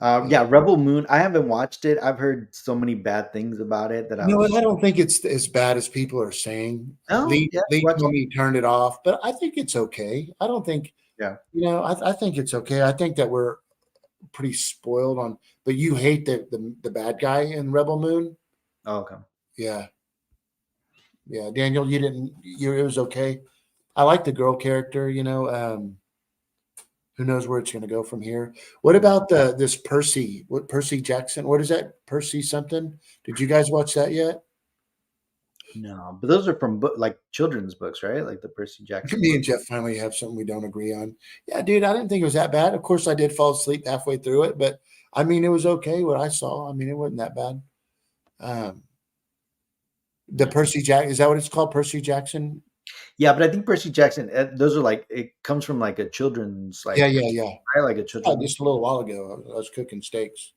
Rebel Moon. I haven't watched it. I've heard so many bad things about it that I don't think it's as bad as people are saying. No, Lee told me turned it off, but I think it's okay. I don't think. Yeah. I think it's okay. I think that we're pretty spoiled on. But you hate the bad guy in Rebel Moon. Oh, okay. Yeah. Daniel, it was okay. I like the girl character. Who knows where it's going to go from here? What about this Percy? What Percy Jackson? What is that? Percy something? Did you guys watch that yet? No, but those are from children's books, right? Like the Percy Jackson. Me and Jeff finally have something we don't agree on. Yeah, dude, I didn't think it was that bad. Of course, I did fall asleep halfway through it, but I mean, it was okay what I saw. I mean, it wasn't that bad. The Percy Jackson, is that what it's called? Percy Jackson? Yeah, but I think Percy Jackson, those are it comes from a children's Yeah. I like a children's. Just a little while ago, I was cooking steaks.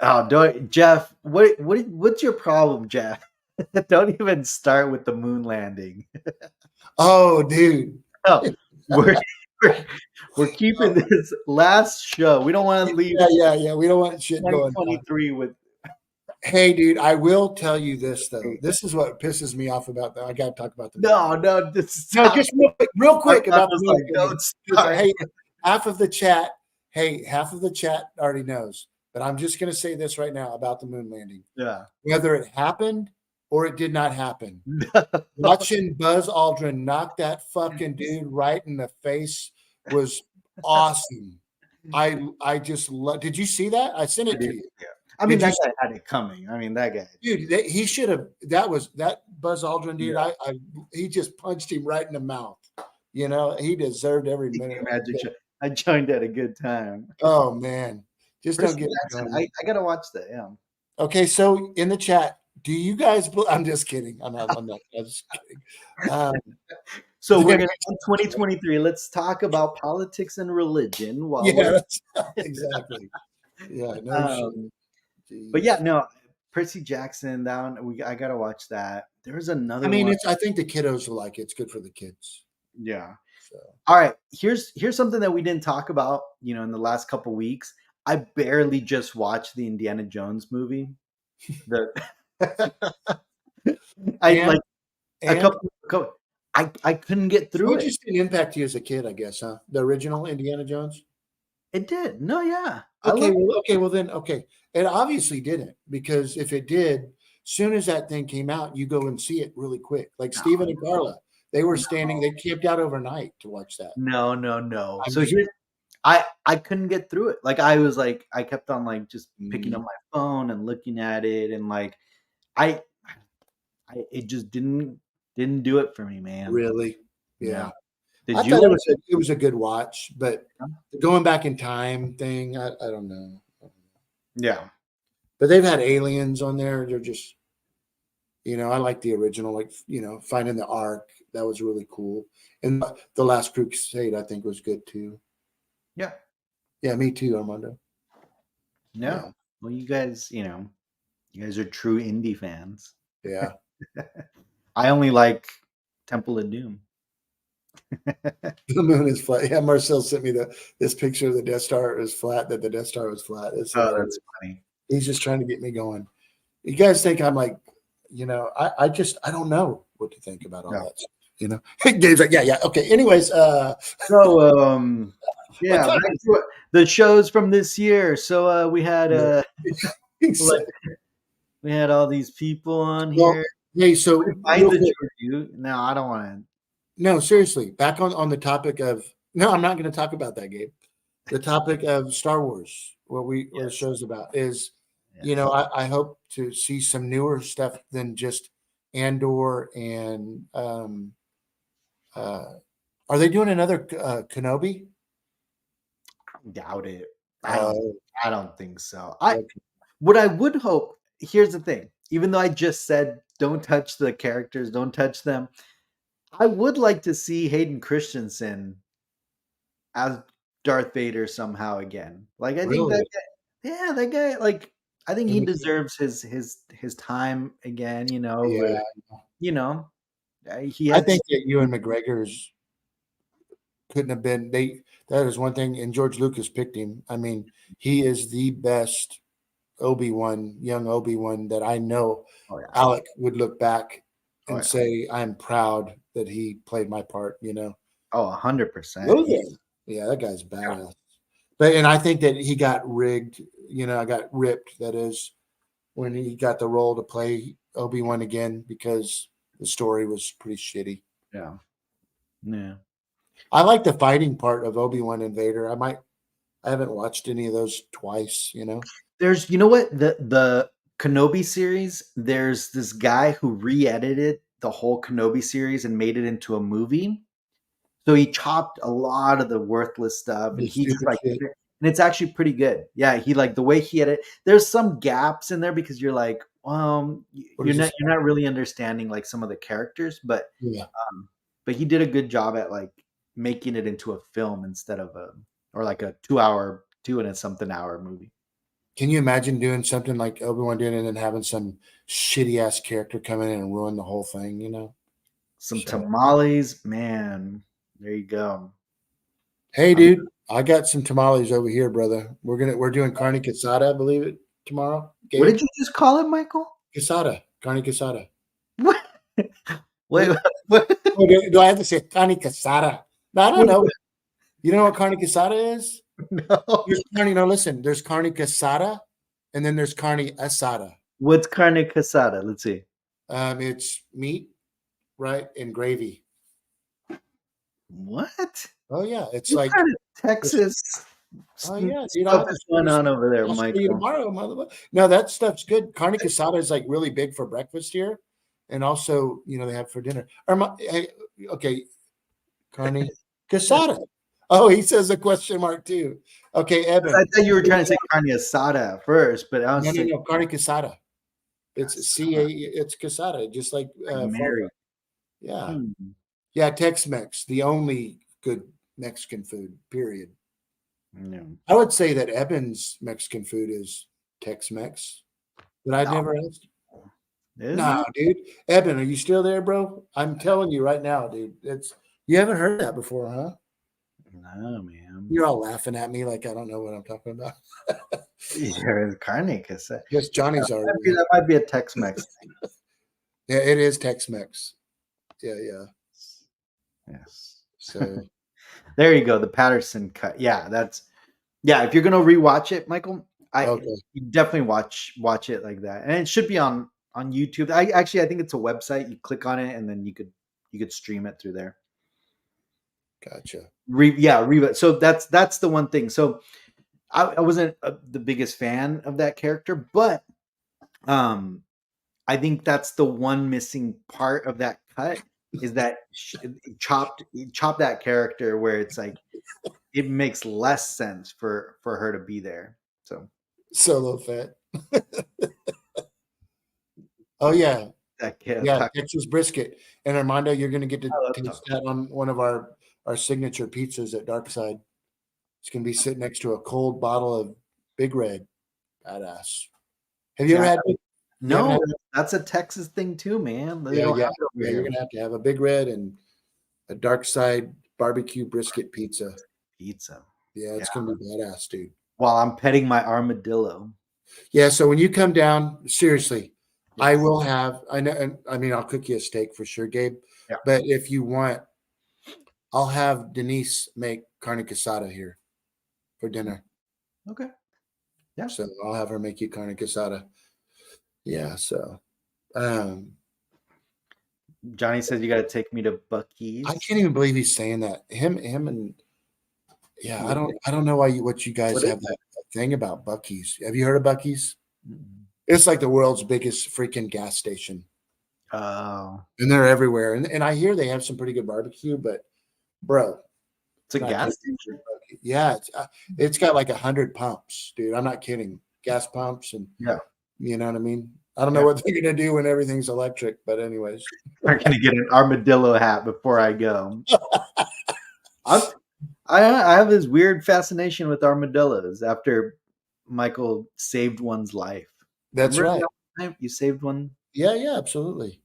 Oh, Jeff, what's your problem, Jeff? Don't even start with the moon landing. Oh, dude. Oh, we're keeping this last show. We don't want to leave. Yeah. We don't want shit going. 2023 with. Hey, dude, I will tell you this though. This is what pisses me off about that. I got to talk about the no. Just real quick about the hey, half of the chat already knows, but I'm just going to say this right now about the moon landing. Yeah, whether it happened or it did not happen. Watching Buzz Aldrin knock that fucking dude right in the face was awesome. I just love. Did you see that? I sent it to you. Yeah. I mean, that guy had it coming. I mean, that guy. Dude, he should have. That Buzz Aldrin dude. Yeah. He just punched him right in the mouth. He deserved every minute. I joined at a good time. Oh man, just don't get. I gotta watch that. Yeah. Okay, so in the chat, do you guys? I'm just kidding. I'm not. I'm just kidding. So we're gonna in 2023. Let's talk about politics and religion. Exactly. Yeah. No. But yeah, no, Percy Jackson. I gotta watch that. There's another. I mean, I think the kiddos will like it. It's good for the kids. Yeah. So. All right. Here's something that we didn't talk about. In the last couple of weeks, I barely just watched the Indiana Jones movie. I couldn't get through it. It just didn't impact you as a kid, I guess, huh? The original Indiana Jones. It did. No, yeah. Okay. It obviously didn't, because if it did, soon as that thing came out, you go and see it really quick. Like Stephen and Carla, they were standing. They camped out overnight to watch that. No. So I couldn't get through it. Like I was like I kept on like just picking up Mm, my phone and looking at it and like I it just didn't do it for me, man. really? No. Yeah. I Did you thought it like was a good watch, but it? the going back in time thing, I don't know. Yeah. But they've had aliens on there. They're just, I like the original, like, finding the Ark. That was really cool. And the Last Crusade, I think, was good too. Yeah. Yeah, me too, Armando. Yeah, No. Well, you guys are true indie fans. yeah. I only like Temple of Doom. The moon is flat. Yeah, Marcel sent me this picture of the Death Star. It was flat. That the Death Star was flat. It's Oh, hilarious. that's funny. He's just trying to get me going. You guys think I'm like, I don't know what to think about all No. that. Gabe's like, yeah, okay. Anyways, So, what yeah, time back is to the shows from this year. So, we had it? He's like like, we had all these people on well, here. hey, so Find real the quick, tribute. No, I don't want no, seriously, back on the topic of no, I'm not going to talk about that, Gabe. The topic of Star Wars, what to. the Yes. show's about is, Yes. I hope to see some newer stuff than just Andor and uh, are they doing another Kenobi? Doubt it. I don't. Oh, I don't think so. okay. What I would hope. Here's the thing. Even though I just said don't touch the characters, don't touch them. I would like to see Hayden Christensen as Darth Vader somehow again. Like I think that Really? guy, yeah, that guy. Like I think he And deserves his time again. yeah, You know, he I had. think that Ewan McGregor's couldn't have been they. That is one thing, and George Lucas picked him. I mean, he is the best Obi-Wan, young Obi-Wan that I know. Oh yeah. Alec would look back Oh and yeah. say, "I'm proud that he played my part." Oh, 100%. Oh yeah, yeah, that guy's badass. And I think that he got rigged. I got ripped. That is when he got the role to play Obi-Wan again because the story was pretty shitty. Yeah. Yeah. I like the fighting part of Obi-Wan and Vader. I haven't watched any of those twice. There's you know what? The Kenobi series, there's this guy who re-edited the whole Kenobi series and made it into a movie. So he chopped a lot of the worthless stuff and The he just stupid like shit. and it's actually pretty good. Yeah, he like the way he edit. There's some gaps in there because you're like, What is this? you're not really understanding like some of the characters, Yeah. but he did a good job at like making it into a film instead of a or like a 2 hour, 2 and something hour movie. Can you imagine doing something like Obi-Wan did and then having some shitty ass character come in and ruin the whole thing? Some So, tamales, man. There you go. hey, I'm, dude, I got some tamales over here, brother. We're doing carne casada, I believe it, tomorrow. what Gabe, did you just call it, Michael? casada, carne casada. What? Wait, What? what? Oh, do I have to say carne casada? No, I don't What? know. You know what carne casada is? No. There's carne. No, listen. There's carne casada, and then there's carne asada. What's carne casada? Let's see. It's meat, right, and gravy. What? Oh yeah, it's What like kind of it's Texas oh yeah, dude. stuff is going on over there, I'll show you Michael? tomorrow, motherfucker. No, that stuff's good. Carne casada is like really big for breakfast here, and also they have for dinner. Okay, carne casada. Oh, he says a question mark too. Okay, Evan. I thought you were trying to say carne asada at first, but I No, was no, like, no, carne casada. It's CA. It's casada, just like Mary. yeah, Hmm. yeah. Tex-Mex, the only good Mexican food. Period. No. I would say that Evan's Mexican food is Tex-Mex, but I've No. never asked. Is No, it? dude. Evan, are you still there, bro? I'm telling you right now, dude. You haven't heard that before, huh? No, man. You're all laughing at me like I don't know what I'm talking about. There is carne casada. Yes, Johnny's already. That might be a Tex-Mex thing. Yeah, it is Tex-Mex. Yeah, yeah. Yes. So There you go. The Patterson cut. Yeah, if you're gonna rewatch it, Michael, okay. you definitely watch it like that, and it should be on YouTube. I think it's a website. You click on it, and then you could stream it through there. Gotcha. Reva. So that's the one thing. So I wasn't the biggest fan of that character, but um, I think that's the one missing part of that cut is that chopped that character where it's like it makes less sense for her to be there. So Solo Fett. Oh yeah, that kid, yeah, Texas brisket. And Armando, you're going to get to I love taste taco. that on one of our signature pizzas at Darkside. It's going to be sitting next to a cold bottle of Big Red. Badass. Have you ever Jack, had? You haven't no, had? that's a Texas thing too, man. They Yeah, don't yeah, have it over yeah. You're here. going to have a Big Red and a Darkside barbecue brisket pizza. Pizza. Yeah, Yeah. it's going to be badass, dude. While I'm petting my armadillo. Yeah. So when you come down, seriously, I Yes. will have. I know. And I mean, I'll cook you a steak for sure, Gabe. Yeah. But if you want, I'll have Denise make carne asada here for dinner. Okay. Yeah. So I'll have her make you carne asada. Yeah. So um, Johnny says you got to take me to I Bucky's. can't even believe he's saying that. Him, and yeah, I don't know what you guys What is have that thing about Bucky's. Have you heard of Bucky's? Mm-mm. It's like the world's biggest freaking gas station, Oh, and they're everywhere. And I hear they have some pretty good barbecue, but bro, it's a I'm not gas kidding. station. Yeah, it's got like 100 pumps, dude. I'm not kidding. Gas pumps, and Yeah. you know what I mean. I don't know Yeah. what they're gonna do when everything's electric, but anyways. I'm gonna get an armadillo hat before I go. I'm, I have this weird fascination with armadillos after Michael saved one's life. That's Remember right. that time you saved one? Yeah, yeah, absolutely.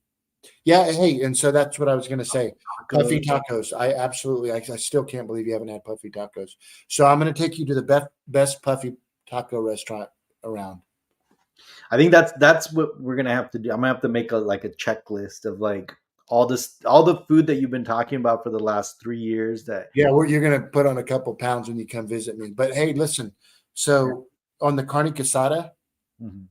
Yeah, hey, and so that's what I was gonna say. Puffy tacos. I still can't believe you haven't had puffy tacos. So I'm gonna take you to the best puffy taco restaurant around. I think that's what we're gonna have to do. I'm gonna have to make a checklist of like all the food that you've been talking about for the last 3 years. That Yeah, you're gonna put on a couple pounds when you come visit me. But hey, listen. So on the carne asada, Mhm.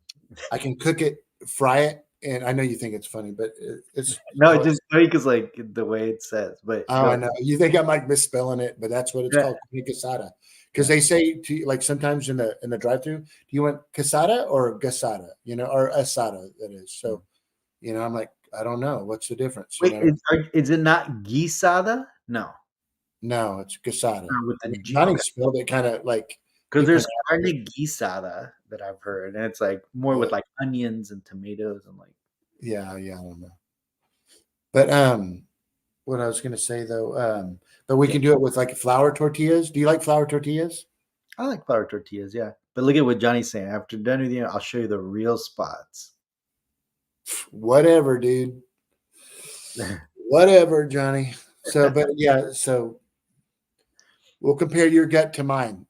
I can cook it, fry it, and I know you think it's funny, but it's No, it's just funny because like the way it says. But oh, go I ahead. know. You think I might misspelling it, but that's what it's Yeah, called, carne asada. Because yeah. they say to you, like sometimes in the drive-through, do you want casada or gasada? You know, or asada that is. So, you know, I'm like, I don't know. What's the difference? You Wait, know, is it not guisada? No, no, it's gasada. with the G. Johnny Okay, spelled it kind of like because he there's pronounced carne it. guisada that I've heard, and it's like more Yeah, with like onions and tomatoes and like. yeah, yeah, I don't know. But what I was gonna say though, but we Yeah, can do it with like flour tortillas. Do you like flour tortillas? I like flour tortillas. Yeah, but look at what Johnny's saying. After done with you, I'll show you the real spots. Whatever, dude. Whatever, Johnny. So, but yeah, so we'll compare your gut to mine.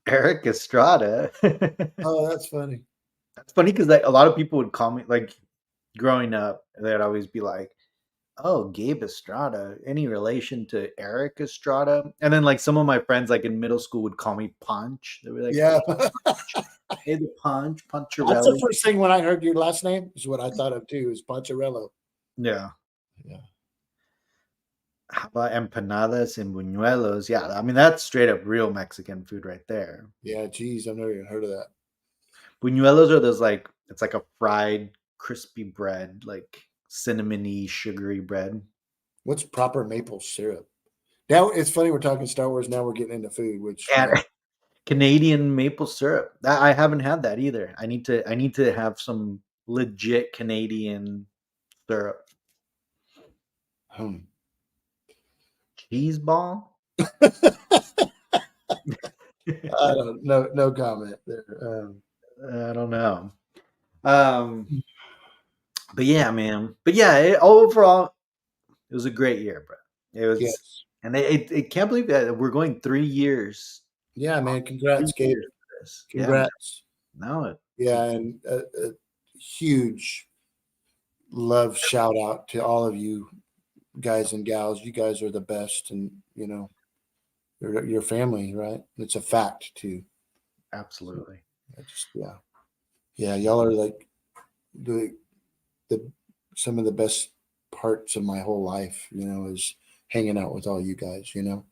Eric Estrada. Oh, that's funny. That's funny because like a lot of people would call me like growing up, they'd always be like, "Oh, Gabe Estrada, any relation to Eric Estrada?" And then like some of my friends like in middle school would call me Punch. They were like, Yeah. "Hey, the Punch, That's the Puncharelli." first thing when I heard your last name is what I thought of too, is Poncharello. Yeah. Yeah. How about empanadas and buñuelos? Yeah, I mean that's straight up real Mexican food right there. Yeah, geez, I've never even heard of that. Buñuelos are those like it's like a fried crispy bread, like cinnamony, sugary bread. What's proper maple syrup? Now it's funny we're talking Star Wars. Now we're getting into food, which And Canadian maple syrup. I haven't had that either. I need to have some legit Canadian syrup. hmm. Cheese ball? I don't know. No comment there. I don't know. Um, but yeah, man. But yeah, overall, it was a great year, bro. It was, Yes. and it can't believe that we're going 3 years. Yeah, man. Three Congrats, Gabe. years for this. Yeah, man. Congrats. No, Yeah, and a huge love shout out to all of you guys and gals. You guys are the best, and you know your family, right? It's a fact too. So absolutely. I just yeah, y'all are like the some of the best parts of my whole life. You know, is hanging out with all you guys, you know.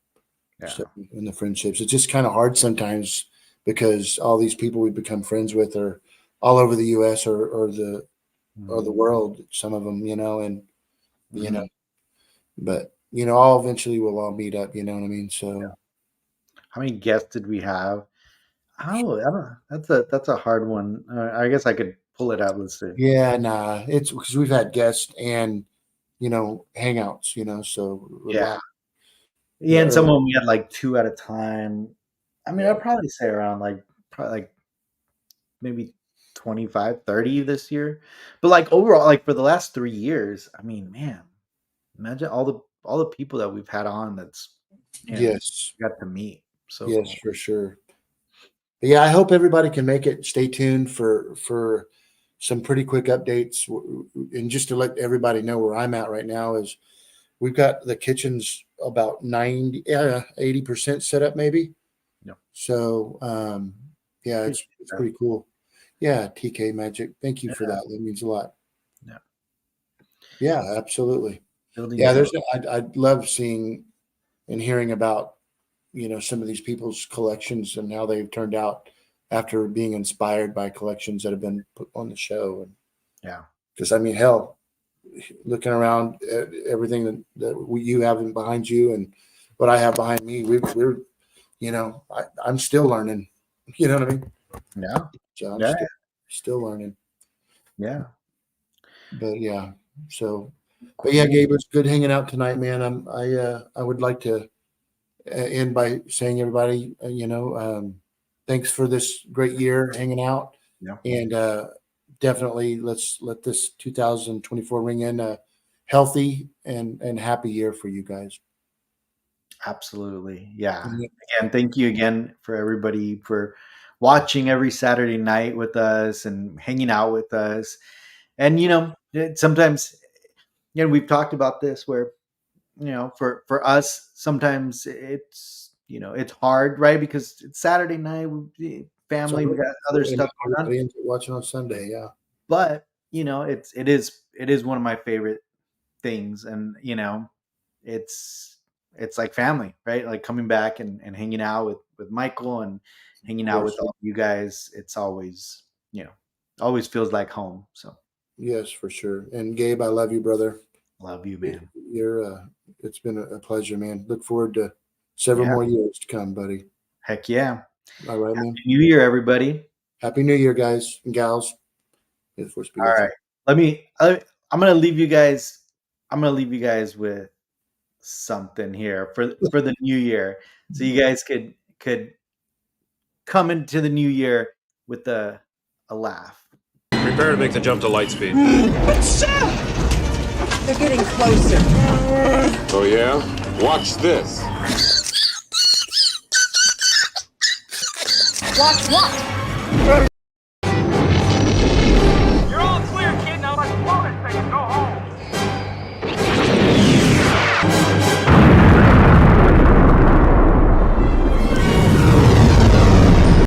Yeah. So, and the friendships. It's just kind of hard sometimes because all these people we've become friends with are all over the US or the world, some of them, you know, and you know, but you know, all eventually we'll all meet up, you know what I mean? So How many guests did we have? Oh, I don't. That's a hard one. I guess I could pull it out. Let's see. yeah, nah, it's because we've had guests and you know, hangouts, you know, so a Yeah, lot. yeah, and some of them we had like two at a time. I mean, Yeah. I'd probably say around like probably like maybe 25, 30 this year. But like overall, like for the last 3 years, I mean, man, imagine all the people that we've had on that's Yes, got to meet. So yes, cool. for sure. But yeah, I hope everybody can make it. Stay tuned for some pretty quick updates. And just to let everybody know where I'm at right now is we've got the kitchens about 80% set up maybe. Yeah. So yeah, it's pretty cool. Yeah, TK Magic. Thank you for that. That means a lot. Yeah. Yeah, absolutely. Building Yeah, some- I'd love seeing and hearing about, you know, some of these people's collections and how they've turned out after being inspired by collections that have been put on the show. And yeah. because I mean, hell, looking around at everything you have behind you and what I have behind me, we're you know, I'm still learning. You know what I mean? Yeah. So I'm Yeah. still learning. Yeah. But yeah, so but yeah, Gabe, it's good hanging out tonight, man. I would like to end by saying everybody, you know, thanks for this great year hanging out, Yeah. and definitely let's let this 2024 ring in a healthy and happy year for you guys. Absolutely. Yeah. And Again, thank you again for everybody for watching every Saturday night with us and hanging out with us. And sometimes we've talked about this where for us sometimes it's hard, right? Because it's Saturday night, family, we got other stuff going on. everybody ends up watching on Sunday, yeah. But it is one of my favorite things, and it's like family, right? Like coming back and hanging out with Michael and hanging out with all of you guys. It's always always feels like home. So Yes, for sure. And Gabe, I love you, brother. love you, man. You're it's been a pleasure, man. Look forward to several more years to come, buddy. Heck yeah. All right, man. Happy New Year, everybody. Happy New Year, guys and gals. All right. I'm gonna leave you guys. I'm gonna leave you guys with something here for the new year, so you guys could come into the new year with a laugh. Prepare to make the jump to light speed. They're getting closer. Oh yeah? Watch this. Watch what?